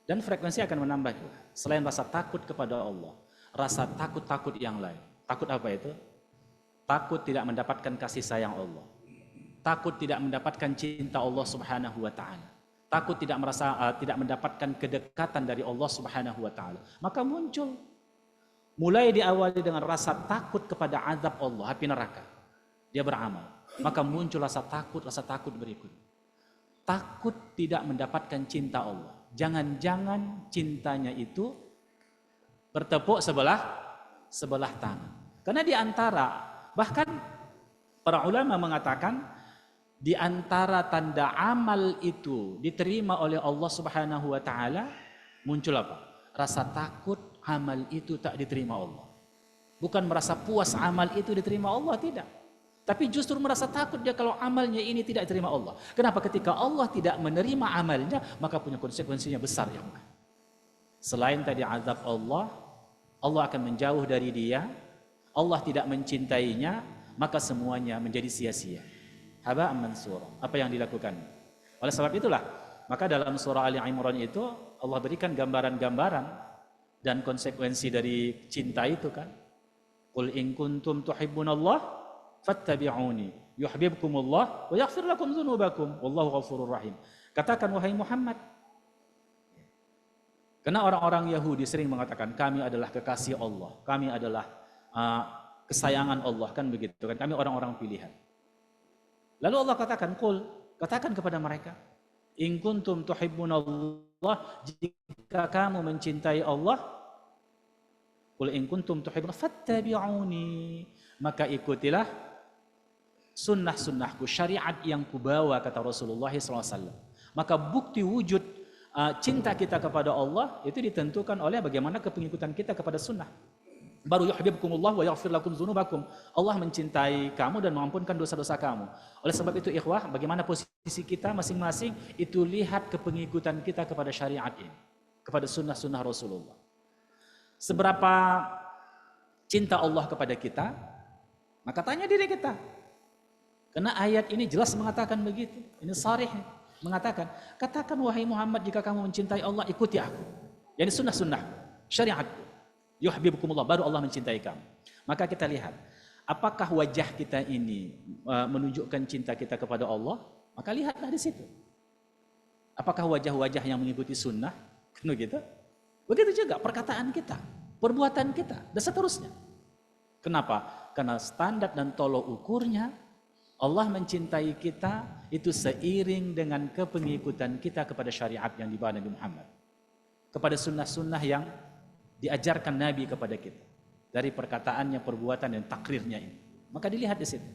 Dan frekuensi akan menambah juga. Selain rasa takut kepada Allah, rasa takut-takut yang lain. Takut apa itu? Takut tidak mendapatkan kasih sayang Allah. Takut tidak mendapatkan cinta Allah Subhanahu wa taala. Takut tidak tidak mendapatkan kedekatan dari Allah Subhanahu wa taala. Maka muncul, mulai diawali dengan rasa takut kepada azab Allah, api neraka. Dia beramal. Maka muncul rasa takut berikut. Takut tidak mendapatkan cinta Allah. Jangan-jangan cintanya itu bertepuk sebelah tangan. Karena di antara, bahkan para ulama mengatakan di antara tanda amal itu diterima oleh Allah Subhanahu wa taala muncul apa? Rasa takut amal itu tak diterima Allah. Bukan merasa puas amal itu diterima Allah, tidak. Tapi justru merasa takut dia kalau amalnya ini tidak diterima Allah. Kenapa? Ketika Allah tidak menerima amalnya, maka punya konsekuensinya besar ya. Selain tadi azab Allah, Allah akan menjauh dari dia, Allah tidak mencintainya, maka semuanya menjadi sia-sia. Haba'an mansura. Apa yang dilakukan? Oleh sebab itulah, maka dalam surah Ali Imran itu Allah berikan gambaran-gambaran dan konsekuensi dari cinta itu kan. Qul in kuntum tuhibbunallah fattabi'uni yuhibbukumullah wa yaghfir lakum dzunubakum wallahu ghafurur rahim. Katakan wahai Muhammad. Karena orang-orang Yahudi sering mengatakan kami adalah kekasih Allah, kami adalah kesayangan Allah, kan begitu kan, kami orang-orang pilihan. Lalu Allah katakan, qul, katakan kepada mereka, in kuntum tuhibbunallah, jika kamu mencintai Allah, qul in kuntum tuhibbunallah fattabi'uni, maka ikutilah sunnah-sunnahku, syariat yang kubawa, kata Rasulullah SAW. Maka bukti wujud cinta kita kepada Allah itu ditentukan oleh bagaimana kepengikutan kita kepada sunnah. Baru yuhibbukumullah wa yaghfir lakum dzunubakum. Allah mencintai kamu dan mengampunkan dosa-dosa kamu. Oleh sebab itu ikhwah, bagaimana posisi kita masing-masing itu lihat kepengikutan kita kepada syariat ini, kepada sunnah-sunnah Rasulullah. Seberapa cinta Allah kepada kita, maka tanya diri kita. Karena ayat ini jelas mengatakan begitu. Ini sharih mengatakan, katakan wahai Muhammad, jika kamu mencintai Allah, ikuti aku. Yani sunnah-sunnah, syariatku. Yuhibbukumullah, baru Allah mencintai kamu. Maka kita lihat, apakah wajah kita ini menunjukkan cinta kita kepada Allah? Maka lihatlah di situ. Apakah wajah-wajah yang mengikuti sunnah? Kan begitu? Begitu juga perkataan kita, perbuatan kita, dan seterusnya. Kenapa? Karena standar dan tolok ukurnya Allah mencintai kita itu seiring dengan kepengikutan kita kepada syariat yang dibawa Nabi Muhammad, kepada sunnah-sunnah yang diajarkan Nabi kepada kita, dari perkataannya, perbuatan dan takrirnya ini. Maka dilihat di situ.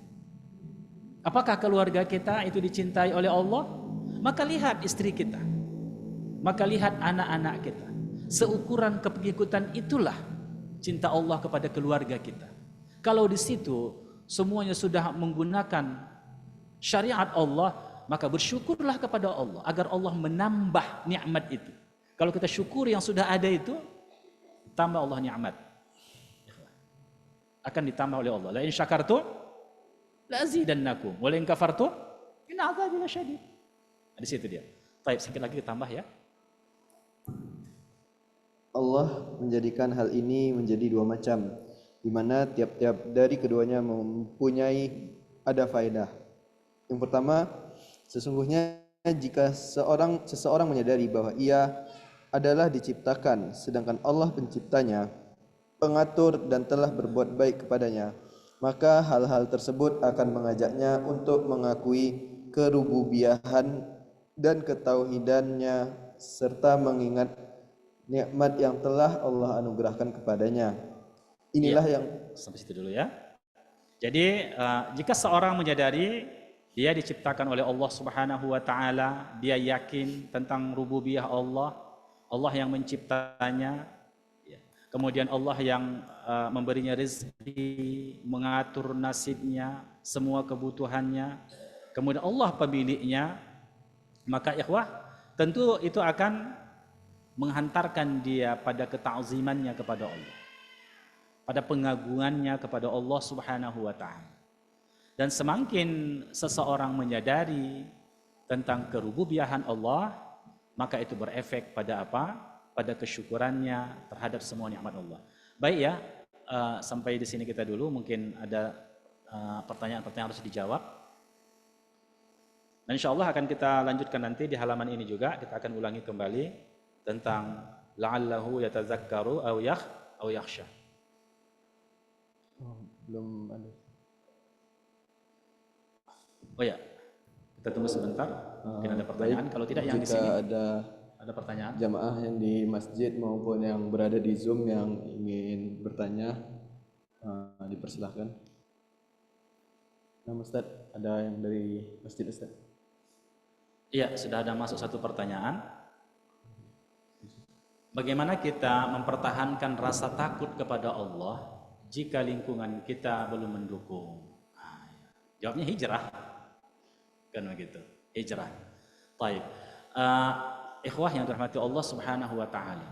Apakah keluarga kita itu dicintai oleh Allah? Maka lihat istri kita, maka lihat anak-anak kita. Seukuran kepengikutan itulah cinta Allah kepada keluarga kita. Kalau di situ semuanya sudah menggunakan syariat Allah, maka bersyukurlah kepada Allah agar Allah menambah nikmat itu. Kalau kita syukur yang sudah ada itu, tambah Allah nikmat. Akan ditambah oleh Allah. La in syakartum la azidannakum wa la in kafartum inna adzabi lasyadid. Di situ dia. Baik, sedikit lagi ditambah ya. Allah menjadikan hal ini menjadi dua macam, di mana tiap-tiap dari keduanya mempunyai ada faedah. Yang pertama, sesungguhnya jika seseorang menyadari bahwa ia adalah diciptakan, sedangkan Allah penciptanya, pengatur dan telah berbuat baik kepadanya, maka hal-hal tersebut akan mengajaknya untuk mengakui kerububiyahan dan ketauhidannya serta mengingat nikmat yang telah Allah anugerahkan kepadanya. Inilah yang sampai situ dulu ya. Jadi jika seorang menyadari dia diciptakan oleh Allah Subhanahu wa taala, dia yakin tentang rububiyah Allah, Allah yang menciptanya, kemudian Allah yang memberinya rezeki, mengatur nasibnya, semua kebutuhannya, kemudian Allah pemiliknya, maka ikhwah tentu itu akan menghantarkan dia pada keta'zimannya kepada Allah, pada pengagungannya kepada Allah Subhanahu wa taala. Dan semakin seseorang menyadari tentang kerububiyahan Allah, maka itu berefek pada apa? Pada kesyukurannya terhadap semua nikmat Allah. Baik ya, sampai di sini kita dulu. Mungkin ada pertanyaan-pertanyaan harus dijawab. Dan insya Allah akan kita lanjutkan nanti di halaman ini juga. Kita akan ulangi kembali tentang la'allahu yatazakkaru aw yakhsha. belum ada. Oh ya, kita tunggu sebentar. Mungkin ada pertanyaan. Kalau tidak yang di sini. Jika ada Ada pertanyaan? Jamaah yang di masjid maupun yang berada di Zoom yang ingin bertanya, dipersilahkan. Nah, Ustaz, ada yang dari masjid, Ustaz? Iya, sudah ada masuk satu pertanyaan. Bagaimana kita mempertahankan rasa takut kepada Allah jika lingkungan kita belum mendukung? Jawabnya hijrah, kan begitu, hijrah. Baik, ikhwah yang dirahmati Allah Subhanahu Wa Taala,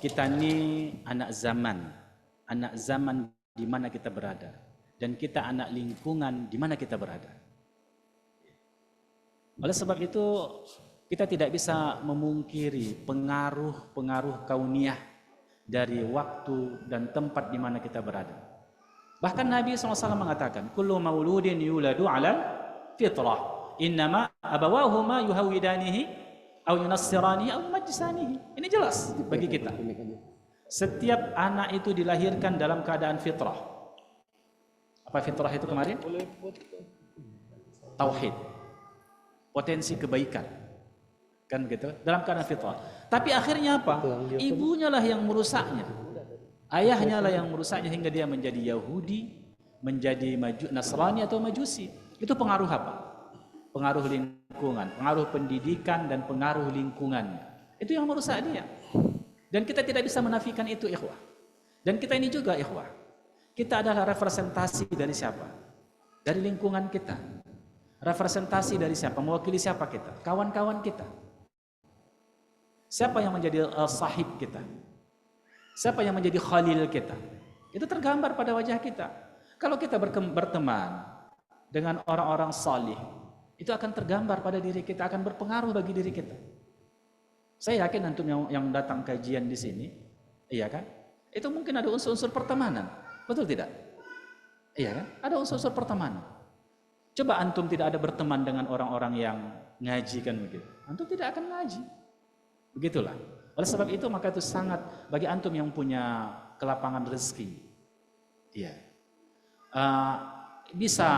kita ini anak zaman di mana kita berada, dan kita anak lingkungan di mana kita berada. Oleh sebab itu, kita tidak bisa memungkiri pengaruh kauniyah dari waktu dan tempat di mana kita berada. Bahkan Nabi SAW mengatakan, kullu mauludin yuladu ala fitrah, innama abawahuma yuhawidanihi au yunassiranihi au yumajjisanihi. Ini jelas bagi kita. Setiap anak itu dilahirkan dalam keadaan fitrah. Apa fitrah itu kemarin? Tauhid, potensi kebaikan, kan begitu, dalam keadaan fitrah. Tapi akhirnya apa? Ibunya lah yang merusaknya, ayahnya lah yang merusaknya hingga dia menjadi Yahudi, menjadi Nasrani atau Majusi. Itu pengaruh apa? Pengaruh lingkungan, pengaruh pendidikan dan pengaruh lingkungannya. Itu yang merusak dia. Dan kita tidak bisa menafikan itu, ikhwah. Dan kita ini juga, ikhwah, kita adalah representasi dari siapa? Dari lingkungan kita. Representasi dari siapa? Mewakili siapa kita? Kawan-kawan kita. Siapa yang menjadi sahib kita? Siapa yang menjadi khalil kita? Itu tergambar pada wajah kita. Kalau kita berteman dengan orang-orang salih, itu akan tergambar pada diri kita, akan berpengaruh bagi diri kita. Saya yakin antum yang datang kajian di sini, iya kan? Itu mungkin ada unsur-unsur pertemanan, betul tidak? Iya kan? Ada unsur-unsur pertemanan. Coba antum tidak ada berteman dengan orang-orang yang ngaji kan begitu, antum tidak akan ngaji. Begitulah. Oleh sebab itu maka itu sangat bagi antum yang punya kelapangan rezeki, iya, bisa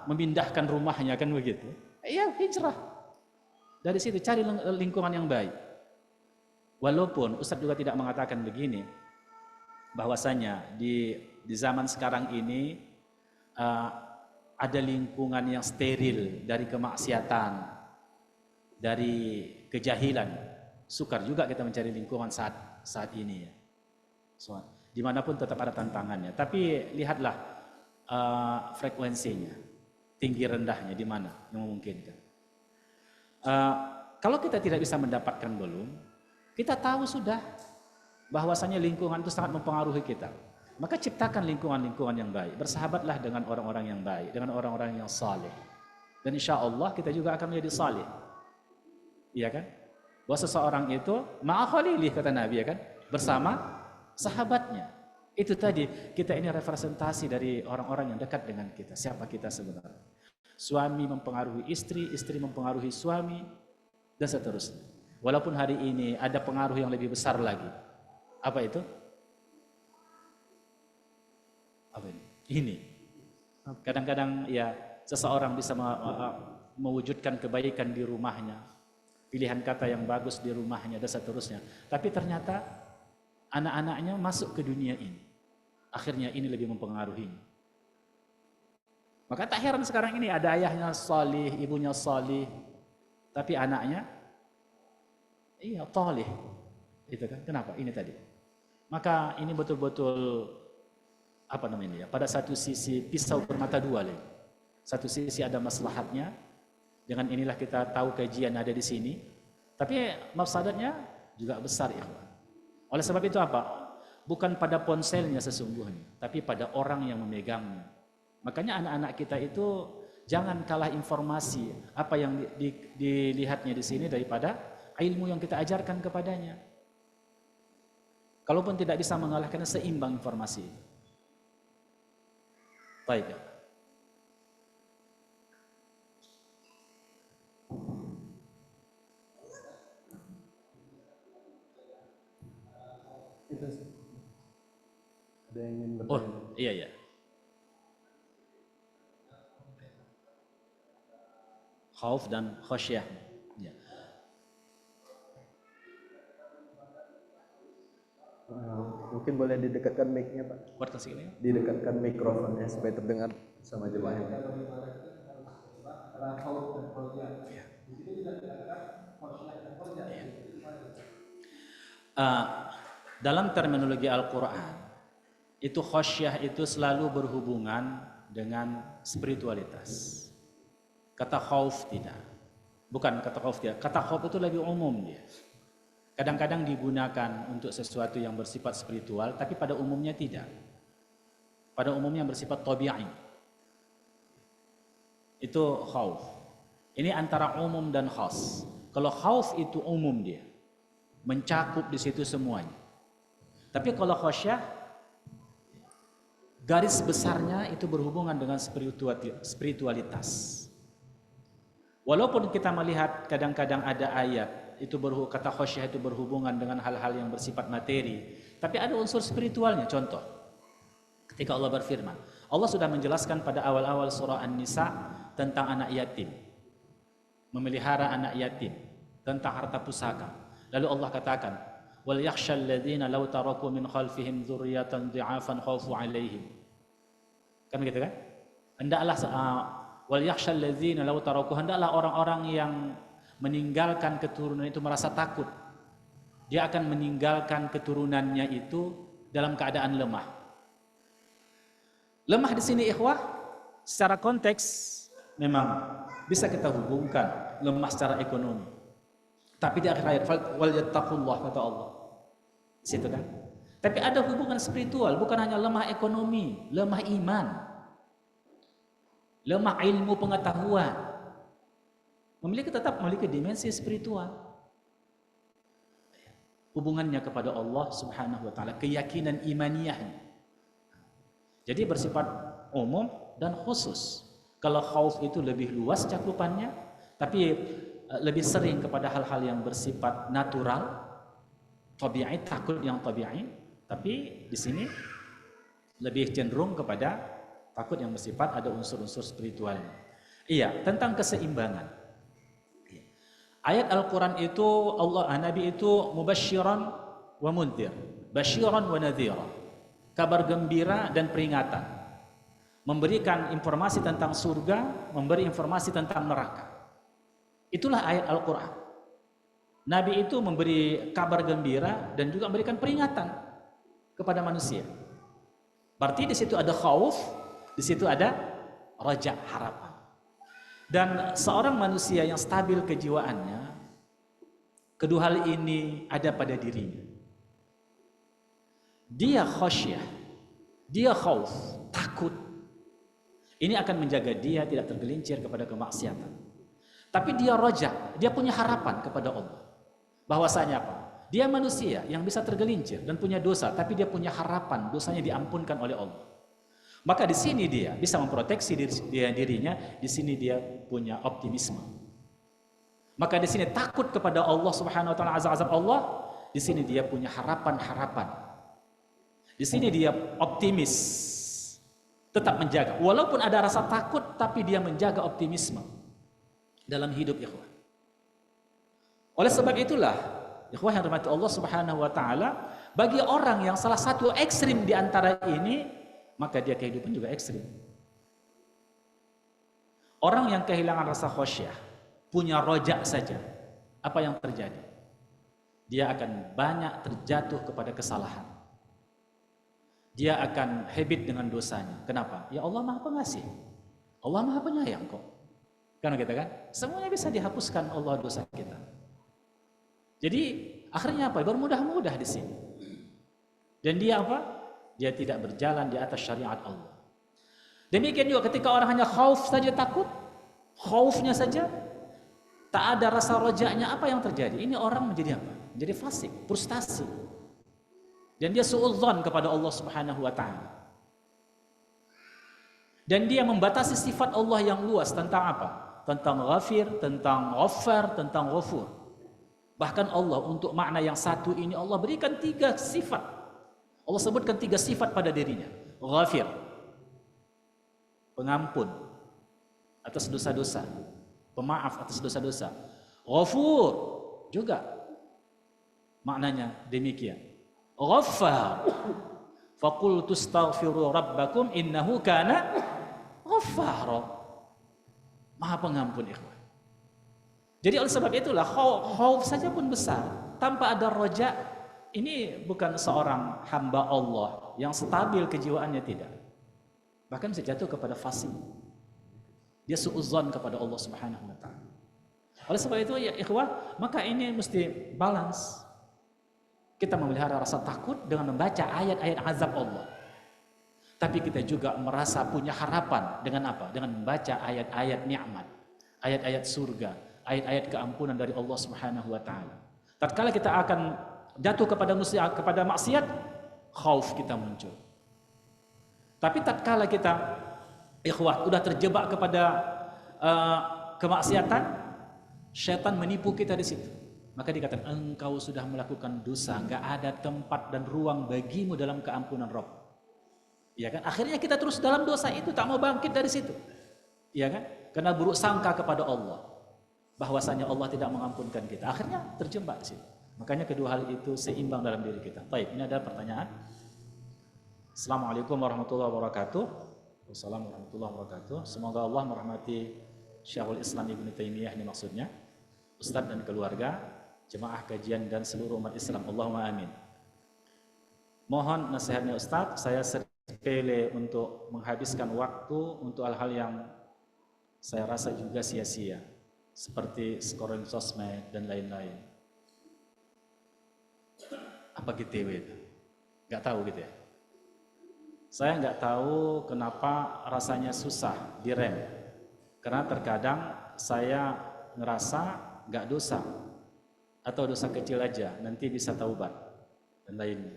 memindahkan rumahnya kan begitu. Iya, hijrah. Dari situ cari lingkungan yang baik. Walaupun Ustadz juga tidak mengatakan begini, bahwasanya di zaman sekarang ini ada lingkungan yang steril dari kemaksiatan, dari kejahilan. Sukar juga kita mencari lingkungan saat ini ya. Dimanapun tetap ada tantangannya. Tapi lihatlah frekuensinya, tinggi rendahnya di mana yang memungkinkan. Kalau kita tidak bisa mendapatkan belum, kita tahu sudah bahwasanya lingkungan itu sangat mempengaruhi kita. Maka ciptakan lingkungan-lingkungan yang baik. Bersahabatlah dengan orang-orang yang baik, dengan orang-orang yang saleh. Dan insya Allah kita juga akan menjadi saleh. Iya kan? Bahwa seseorang itu ma'a khalilih, kata Nabi, ya kan? Bersama sahabatnya. Itu tadi, kita ini representasi dari orang-orang yang dekat dengan kita. Siapa kita sebenarnya? Suami mempengaruhi istri, istri mempengaruhi suami, dan seterusnya. Walaupun hari ini ada pengaruh yang lebih besar lagi. Apa itu? Apa ini? Ini. Kadang-kadang ya seseorang bisa mewujudkan kebaikan di rumahnya, pilihan kata yang bagus di rumahnya dan seterusnya. Tapi ternyata anak-anaknya masuk ke dunia ini. Akhirnya ini lebih mempengaruhinya. Maka tak heran sekarang ini ada ayahnya salih, ibunya salih, tapi anaknya iya talih. Itu kan kenapa? Ini tadi. Maka ini betul-betul apa namanya ya? Pada satu sisi pisau bermata dua lagi. Satu sisi ada maslahatnya. Dengan inilah kita tahu kajian ada di sini. Tapi mafsadatnya juga besar ya. Oleh sebab itu apa? Bukan pada ponselnya sesungguhnya, tapi pada orang yang memegangnya. Makanya anak-anak kita itu jangan kalah informasi apa yang dilihatnya di sini daripada ilmu yang kita ajarkan kepadanya. Kalaupun tidak bisa mengalahkan, seimbang informasi. Baik. Ada yang ingin bertanya? Oh, iya. Khauf dan khasyah. Ya. Mungkin boleh didekatkan mic-nya Pak. Buat kasih ini. Didekatkan mikrofonnya supaya terdengar sama jemaahnya. Dalam terminologi Al-Quran, itu khosyah itu selalu berhubungan dengan spiritualitas. Kata khauf tidak. Bukan kata khauf tidak. Kata khauf itu lebih umum dia. Kadang-kadang digunakan untuk sesuatu yang bersifat spiritual, tapi pada umumnya tidak. Pada umumnya bersifat tabi'i. Itu khauf. Ini antara umum dan khas. Kalau khauf itu umum dia, mencakup di situ semuanya. Tapi kalau khasyah, garis besarnya itu berhubungan dengan spiritualitas. Walaupun kita melihat kadang-kadang ada ayat itu kata khasyah itu berhubungan dengan hal-hal yang bersifat materi, tapi ada unsur spiritualnya. Contoh, ketika Allah berfirman, Allah sudah menjelaskan pada awal-awal surah An-Nisa tentang anak yatim, memelihara anak yatim, tentang harta pusaka. Lalu Allah katakan, wal yakhshal ladzina law taraku min khalfihim dzurriyyatan dhi'afan khaufu 'alaihim. Kan begitu kan? Hendaklah wal yakhshal ladzina law taraku, hendaklah orang-orang yang meninggalkan keturunan itu merasa takut. Dia akan meninggalkan keturunannya itu dalam keadaan lemah. Lemah di sini ikhwah, secara konteks memang bisa kita hubungkan lemah secara ekonomi. Tapi di akhir ayat wal yattaqullah kata Allah. Situ kan? Tapi ada hubungan spiritual, bukan hanya lemah ekonomi, lemah iman, lemah ilmu pengetahuan. Tetap memiliki dimensi spiritual. Hubungannya kepada Allah Subhanahu wa taala, keyakinan imaniyahnya. Jadi bersifat umum dan khusus. Kalau khauf itu lebih luas cakupannya, tapi lebih sering kepada hal-hal yang bersifat natural, tabi'i, takut yang tabi'i, tapi di sini lebih cenderung kepada takut yang bersifat ada unsur-unsur spiritualnya. Iya, tentang keseimbangan. Ayat Al-Quran itu Nabi itu mubasyiran wa mundhir, basyiran wa nadhira, kabar gembira dan peringatan, memberikan informasi tentang surga, memberi informasi tentang neraka. Itulah ayat Al-Quran. Nabi itu memberi kabar gembira dan juga memberikan peringatan kepada manusia. Berarti di situ ada khauf, di situ ada raja, harapan. Dan seorang manusia yang stabil kejiwaannya, kedua hal ini ada pada dirinya. Dia khasyah, dia khauf, takut. Ini akan menjaga dia tidak tergelincir kepada kemaksiatan. Tapi dia raja, dia punya harapan kepada Allah. Bahwasanya apa? Dia manusia yang bisa tergelincir dan punya dosa, tapi dia punya harapan dosanya diampunkan oleh Allah. Maka di sini dia bisa memproteksi dirinya, di sini dia punya optimisme. Maka di sini takut kepada Allah Subhanahu wa taala, azab Allah, di sini dia punya harapan-harapan. Di sini dia optimis. Tetap menjaga. Walaupun ada rasa takut, tapi dia menjaga optimisme dalam hidup ikhwah. Oleh sebab itulah, ikhwah yang dirahmati Allah Subhanahu wa taala, bagi orang yang salah satu ekstrim di antara ini, maka dia kehidupan juga ekstrim. Orang yang kehilangan rasa khasyah, punya rojak saja, apa yang terjadi? Dia akan banyak terjatuh kepada kesalahan. Dia akan habit dengan dosanya. Kenapa? Ya Allah Maha Pengasih. Allah Maha Penyayang kok. Kan kita kan? Semuanya bisa dihapuskan Allah dosa kita. Jadi akhirnya apa? Bermudah-mudah di sini. Dan dia apa? Dia tidak berjalan di atas syariat Allah. Demikian juga ketika orang hanya khauf saja, takut, khaufnya saja, tak ada rasa rojaknya, apa yang terjadi? Ini orang menjadi apa? Menjadi fasik, frustasi. Dan dia suudzon kepada Allah Subhanahu wa taala. Dan dia membatasi sifat Allah yang luas tentang apa? Tentang ghafir, tentang ghaffar, tentang ghafur. Bahkan Allah untuk makna yang satu ini Allah berikan 3 sifat. Allah sebutkan 3 sifat pada dirinya. Ghafir, pengampun atas dosa-dosa, pemaaf atas dosa-dosa. Ghafur juga maknanya demikian, Ghaffar. Faqultu astaghfiru rabbakum innahu kana ghaffara. Maha pengampun, ikhwan. Jadi oleh sebab itulah khauf saja pun besar. Tanpa ada roja, ini bukan seorang hamba Allah yang stabil kejiwaannya, tidak. Bahkan bisa jatuh kepada fasik. Dia suudzon kepada Allah Subhanahu wa taala. Oleh sebab itu ya ikhwan, maka ini mesti balance. Kita memelihara rasa takut dengan membaca ayat-ayat azab Allah. Tapi kita juga merasa punya harapan dengan apa? Dengan membaca ayat-ayat nikmat, ayat-ayat surga, ayat-ayat keampunan dari Allah Subhanahu wa taala. Tatkala kita akan jatuh kepada maksiat, khauf kita muncul. Tapi tatkala kita ikhwah sudah terjebak kepada kemaksiatan, syaitan menipu kita di situ. Maka dikatakan engkau sudah melakukan dosa, enggak ada tempat dan ruang bagimu dalam keampunan Rabb. Ya kan? Akhirnya kita terus dalam dosa itu, tak mau bangkit dari situ. Ya kan? Karena buruk sangka kepada Allah, bahwasanya Allah tidak mengampunkan kita. Akhirnya terjebak di situ. Makanya kedua hal itu seimbang dalam diri kita. Baik, ini ada pertanyaan. Assalamualaikum warahmatullahi wabarakatuh. Wassalamualaikum warahmatullahi wabarakatuh. Semoga Allah merahmati Syekhul Islam Ibnu Taimiyah, ini maksudnya, Ustadz dan keluarga, jemaah kajian dan seluruh umat Islam. Allahumma amin. Mohon nasihatnya Ustadz, saya sepele untuk menghabiskan waktu untuk hal-hal yang saya rasa juga sia-sia, seperti scrolling sosmed dan lain-lain. Apa GTW itu? Gak tahu gitu ya. Saya nggak tahu kenapa rasanya susah direm. Karena terkadang saya ngerasa nggak dosa atau dosa kecil aja, nanti bisa taubat dan lainnya.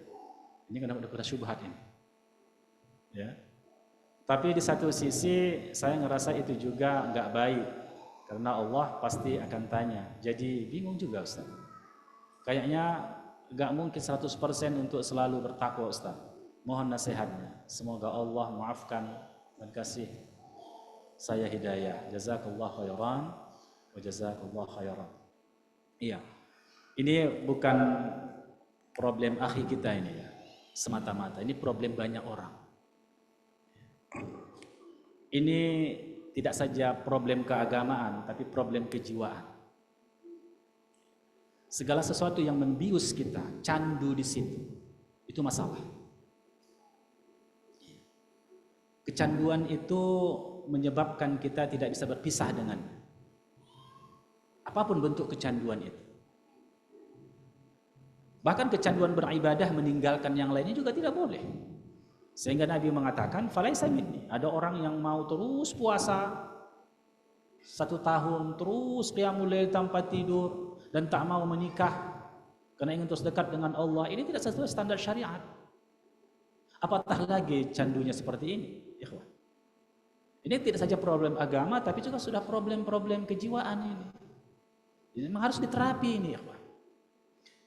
Ini kan udah syubhat ini. Ya. Tapi di satu sisi saya ngerasa itu juga nggak baik, karena Allah pasti akan tanya. Jadi bingung juga Ustaz. Kayaknya nggak mungkin 100% untuk selalu bertakwa Ustaz. Mohon nasihatnya. Semoga Allah maafkan dan kasih saya hidayah. Jazakallah khairan wa jazakallah khairan. Iya. Ini bukan problem akhi kita ini ya, semata-mata. Ini problem banyak orang. Ini tidak saja problem keagamaan, tapi problem kejiwaan. Segala sesuatu yang membius kita, candu di situ, itu masalah. Kecanduan itu menyebabkan kita tidak bisa berpisah dengannya. Apapun bentuk kecanduan itu. Bahkan kecanduan beribadah meninggalkan yang lainnya juga tidak boleh. Sehingga Nabi mengatakan, falaisa minni. Ada orang yang mau terus puasa 1 tahun, terus qiyamul lail tanpa tidur, dan tak mau menikah karena ingin terus dekat dengan Allah. Ini tidak sesuai standar syariat. Apatah lagi candunya seperti ini, ikhwan. Ini tidak saja problem agama, tapi juga sudah problem-problem kejiwaan ini. Ini memang harus diterapi ini, ikhwan.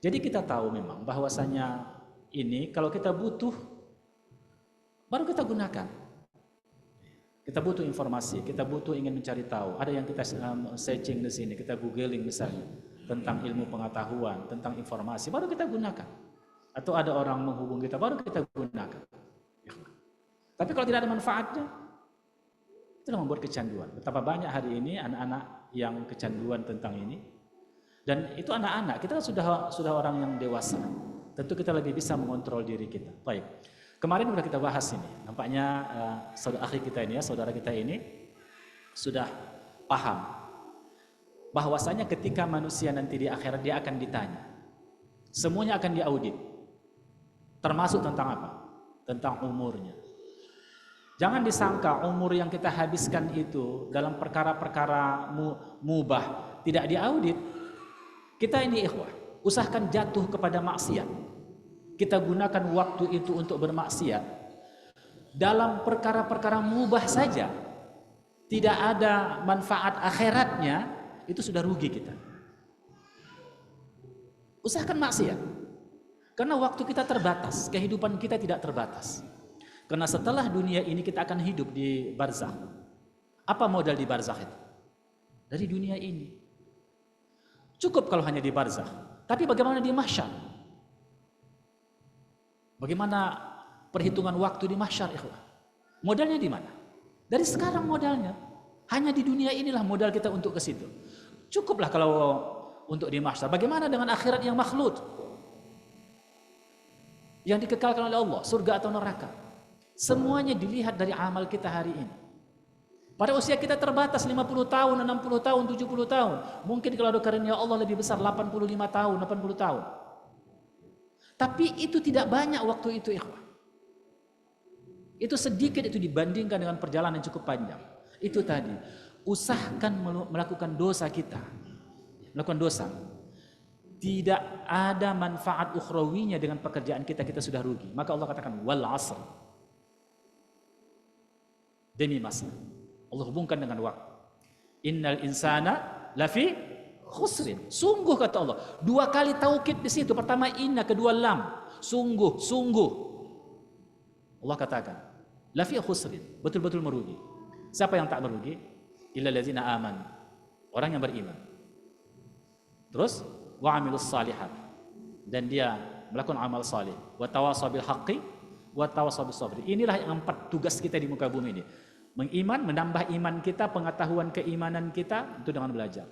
Jadi kita tahu memang bahwasanya ini kalau kita butuh, baru kita gunakan. Kita butuh informasi, kita butuh ingin mencari tahu. Ada yang kita searching di sini, kita googling misalnya tentang ilmu pengetahuan, tentang informasi, baru kita gunakan. Atau ada orang menghubung kita, baru kita gunakan. Tapi kalau tidak ada manfaatnya, itu membuat kecanduan. Betapa banyak hari ini anak-anak yang kecanduan tentang ini. Dan itu anak-anak, kita sudah orang yang dewasa. Tentu kita lebih bisa mengontrol diri kita. Baik. Kemarin sudah kita bahas ini. Nampaknya saudara kita ini sudah paham bahwasanya ketika manusia nanti di akhirat dia akan ditanya. Semuanya akan diaudit. Termasuk tentang apa? Tentang umurnya. Jangan disangka umur yang kita habiskan itu dalam perkara-perkara mubah tidak diaudit. Kita ini ikhwah, usahakan jatuh kepada maksiat. Kita gunakan waktu itu untuk bermaksiat. Dalam perkara-perkara mubah saja, tidak ada manfaat akhiratnya, itu sudah rugi kita. Usahakan maksiat. Karena waktu kita terbatas, kehidupan kita tidak terbatas. Karena setelah dunia ini kita akan hidup di barzakh. Apa modal di barzakh itu? Dari dunia ini. Cukup kalau hanya di barzakh. Tapi bagaimana di mahsyar? Bagaimana perhitungan waktu di mahsyar, ikhwah? Modalnya di mana? Dari sekarang modalnya. Hanya di dunia inilah modal kita untuk ke situ. Cukuplah kalau untuk di mahsyar. Bagaimana dengan akhirat yang makhlud? Yang dikekalkan oleh Allah, surga atau neraka? Semuanya dilihat dari amal kita hari ini. Pada usia kita terbatas 50 tahun, 60 tahun, 70 tahun. Mungkin kalau ada karunia Allah lebih besar 85 tahun, 80 tahun. Tapi itu tidak banyak waktu itu, ikhwah. Itu sedikit itu dibandingkan dengan perjalanan yang cukup panjang. Itu tadi, usahakan melakukan dosa kita. Melakukan dosa. Tidak ada manfaat ukhrawinya dengan pekerjaan kita sudah rugi. Maka Allah katakan wal asr. Demi masa. Allah hubungkan dengan waktu. Innal insana lafi khusrin. Sungguh kata Allah. Dua kali taukid di situ. Pertama inna, kedua lam. Sungguh, sungguh. Allah katakan lafi khusrin. Betul-betul merugi. Siapa yang tak merugi? Illa allazina aman. Orang yang beriman. Terus wa amilus salihat. Dan dia melakukan amal salih. Wa tawasaw bil haqqi wa tawasaw bis sabri. Inilah yang 4 tugas kita di muka bumi ini. Mengiman, menambah iman kita, pengetahuan keimanan kita itu dengan belajar.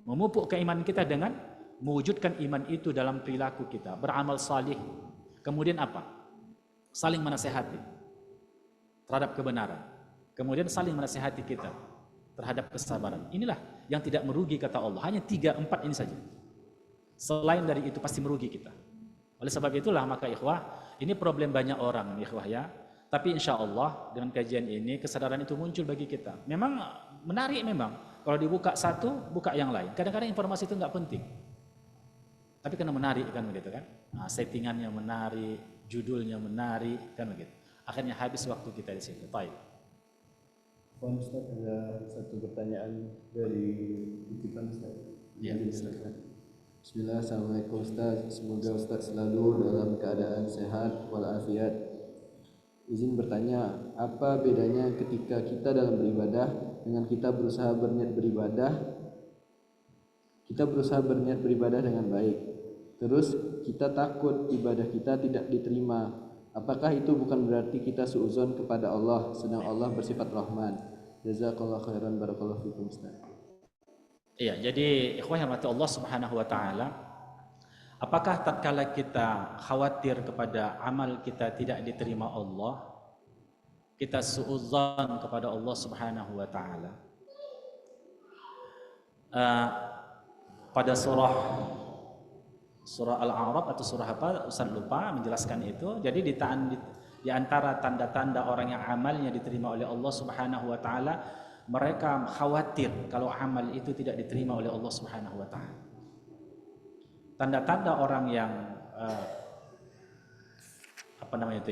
Memupuk keimanan kita dengan mewujudkan iman itu dalam perilaku kita, beramal salih. Kemudian apa? Saling menasehati terhadap kebenaran. Kemudian saling menasehati kita terhadap kesabaran. Inilah yang tidak merugi kata Allah. Hanya 3-4 ini saja. Selain dari itu pasti merugi kita. Oleh sebab itulah maka ikhwah, ini problem banyak orang ikhwah ya. Tapi insya Allah dengan kajian ini kesadaran itu muncul bagi kita. Memang menarik memang. Kalau dibuka satu, buka yang lain. Kadang-kadang informasi itu nggak penting. Tapi karena menarik kan begitu kan. Nah, settingannya menarik, judulnya menarik kan begitu. Akhirnya habis waktu kita di situ. Baik. Ustaz, ada satu pertanyaan dari titipan Ustaz. Ya, silakan. Bismillah, Assalamualaikum Ustaz. Semoga Ustaz selalu dalam keadaan sehat walafiat. Izin bertanya, apa bedanya ketika kita dalam beribadah dengan kita berusaha berniat beribadah? Kita berusaha berniat beribadah dengan baik. Terus kita takut ibadah kita tidak diterima. Apakah itu bukan berarti kita suudzon kepada Allah, sedang Allah bersifat Rahman? Jazakallahu khairan, barakallahu fikum Ustaz. Iya, jadi ikhwah yang mati Allah Subhanahu wa taala, apakah tatkala kita khawatir kepada amal kita tidak diterima Allah, kita suudzon kepada Allah Subhanahu wa taala? Pada surah Al-A'raf atau surah apa, Ustaz lupa menjelaskan itu. Jadi di antara tanda-tanda orang yang amalnya diterima oleh Allah Subhanahu wa taala, mereka khawatir kalau amal itu tidak diterima oleh Allah Subhanahu wa taala. Tanda-tanda orang yang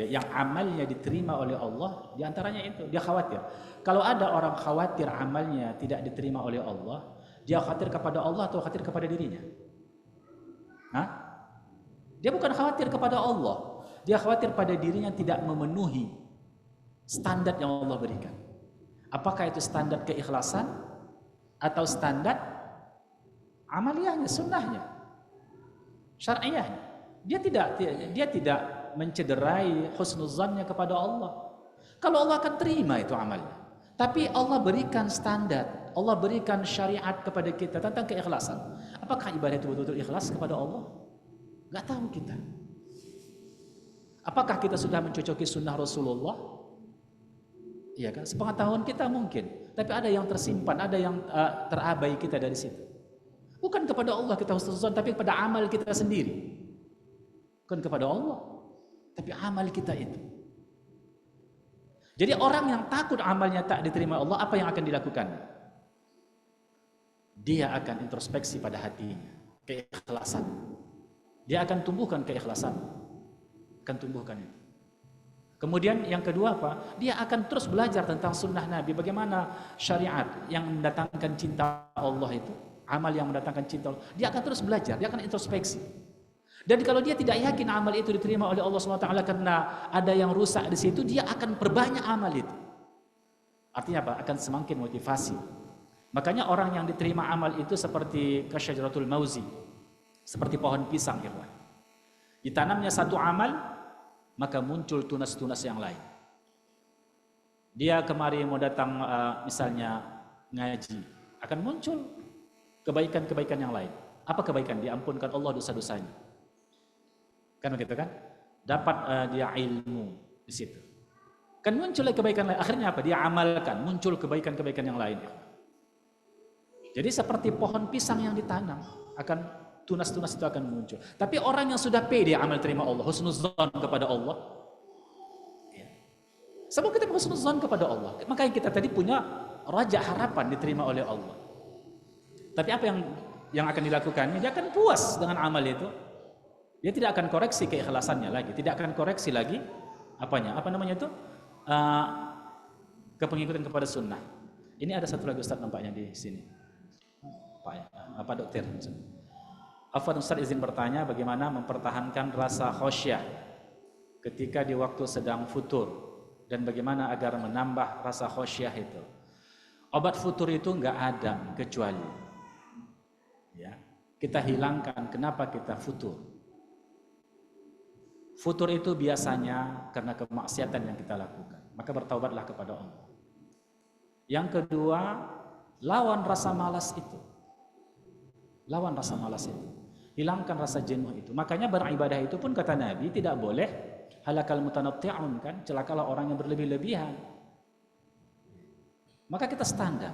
yang amalnya diterima oleh Allah, di antaranya itu dia khawatir. Kalau ada orang khawatir amalnya tidak diterima oleh Allah, dia khawatir kepada Allah atau khawatir kepada dirinya? Hah? Dia bukan khawatir kepada Allah, dia khawatir pada dirinya tidak memenuhi standar yang Allah berikan. Apakah itu standar keikhlasan atau standar amaliyahnya, sunnahnya, syar'iyahnya? Dia tidak mencederai husnuzannya kepada Allah. Kalau Allah akan terima itu amalnya. Tapi Allah berikan standar, Allah berikan syariat kepada kita tentang keikhlasan. Apakah ibadah itu betul-betul ikhlas kepada Allah? Gak tahu kita. Apakah kita sudah mencocoki sunnah Rasulullah? Iya kan? Sepengetahuan kita mungkin. Tapi ada yang tersimpan, ada yang terabai kita dari situ. Bukan kepada Allah kita husnuzan, tapi kepada amal kita sendiri. Bukan kepada Allah, tapi amal kita itu. Jadi orang yang takut amalnya tak diterima Allah, apa yang akan dilakukan? Dia akan introspeksi pada hatinya, keikhlasan. Dia akan tumbuhkan keikhlasan, akan tumbuhkan itu. Kemudian yang kedua apa? Dia akan terus belajar tentang sunnah Nabi, bagaimana syariat yang mendatangkan cinta Allah itu, amal yang mendatangkan cinta Allah. Dia akan terus belajar, dia akan introspeksi. Dan kalau dia tidak yakin amal itu diterima oleh Allah SWT karena ada yang rusak di situ, dia akan perbanyak amal itu. Artinya apa? Akan semakin motivasi. Makanya orang yang diterima amal itu seperti kasyajaratul mauzi, seperti pohon pisang, ya. Ditanamnya satu amal, maka muncul tunas-tunas yang lain. Dia kemari mau datang misalnya ngaji, akan muncul kebaikan-kebaikan yang lain. Apa kebaikan? Diampunkan Allah dosa-dosanya. Kan begitu kan? Dapat dia ilmu di situ. Kan muncul kebaikan lain. Akhirnya apa? Dia amalkan, muncul kebaikan-kebaikan yang lain. Jadi seperti pohon pisang yang ditanam, akan tunas-tunas itu akan muncul. Tapi orang yang sudah pede amal terima Allah, husnuzan kepada Allah, sebab kita husnuzan kepada Allah, makanya kita tadi punya raja harapan diterima oleh Allah. Tapi apa yang akan dilakukan? Dia akan puas dengan amal itu. Dia tidak akan koreksi keikhlasannya lagi, tidak akan koreksi lagi apanya? Apa namanya itu? Kepengikutan kepada sunnah. Ini ada satu lagi Ustaz nampaknya di sini. Pak Dokter. Afwan Ustaz izin bertanya, bagaimana mempertahankan rasa khosyah ketika di waktu sedang futur, dan bagaimana agar menambah rasa khosyah itu? Obat futur itu enggak ada kecuali ya, kita hilangkan kenapa kita futur. Futur itu biasanya karena kemaksiatan yang kita lakukan, maka bertaubatlah kepada Allah. Yang kedua, lawan rasa malas itu. Lawan rasa malas itu. Hilangkan rasa jenuh itu. Makanya beribadah itu pun kata Nabi tidak boleh halakal mutanatti'un, kan? Celakalah orang yang berlebih-lebihan. Maka kita standar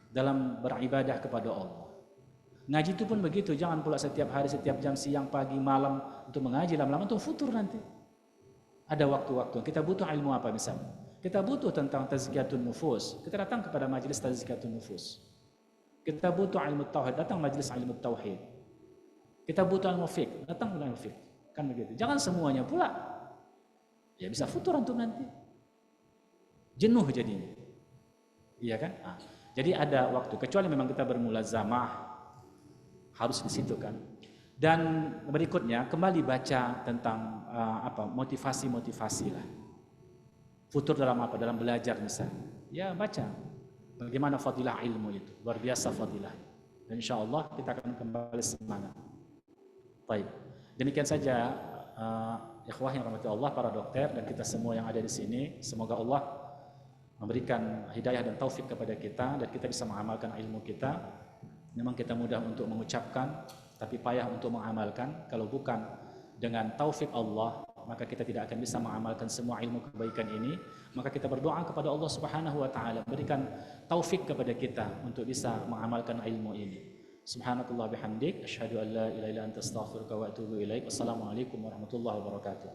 dalam beribadah kepada Allah. Ngaji itu pun begitu, jangan pula setiap hari, setiap jam, siang, pagi, malam untuk mengaji, lama-lama untuk futur nanti. Ada waktu-waktu. Kita butuh ilmu apa misalnya? Kita butuh tentang tazkiyatun nufus. Kita datang kepada majelis tazkiyatun nufus. Kita butuh ilmu tauhid, datang majelis ilmu tauhid. Kita butuh ilmu fiqh, datang ilmu fiqh. Kan begitu. Jangan semuanya pula. Ya bisa futur antum nanti. Jenuh jadinya. Iya kan? Nah, jadi ada waktu, kecuali memang kita bermulazamah, harus di situ kan. Dan berikutnya kembali baca tentang motivasi lah. Futur dalam apa? Dalam belajar misalnya. Ya baca bagaimana fadilah ilmu itu, luar biasa fadilah. Dan insyaallah kita akan kembali semangat. Baik. Demikian saja ikhwah yang rahmati Allah, para dokter dan kita semua yang ada di sini. Semoga Allah memberikan hidayah dan taufik kepada kita dan kita bisa mengamalkan ilmu kita. Memang kita mudah untuk mengucapkan, tapi payah untuk mengamalkan. Kalau bukan dengan taufik Allah, maka kita tidak akan bisa mengamalkan semua ilmu kebaikan ini. Maka kita berdoa kepada Allah Subhanahu wa taala, berikan taufik kepada kita untuk bisa mengamalkan ilmu ini. Subhanakallah bihamdik, asyhadu an la ilaha illa anta astaghfiruka wa atubu ilaik. Wassalamualaikum warahmatullahi wabarakatuh.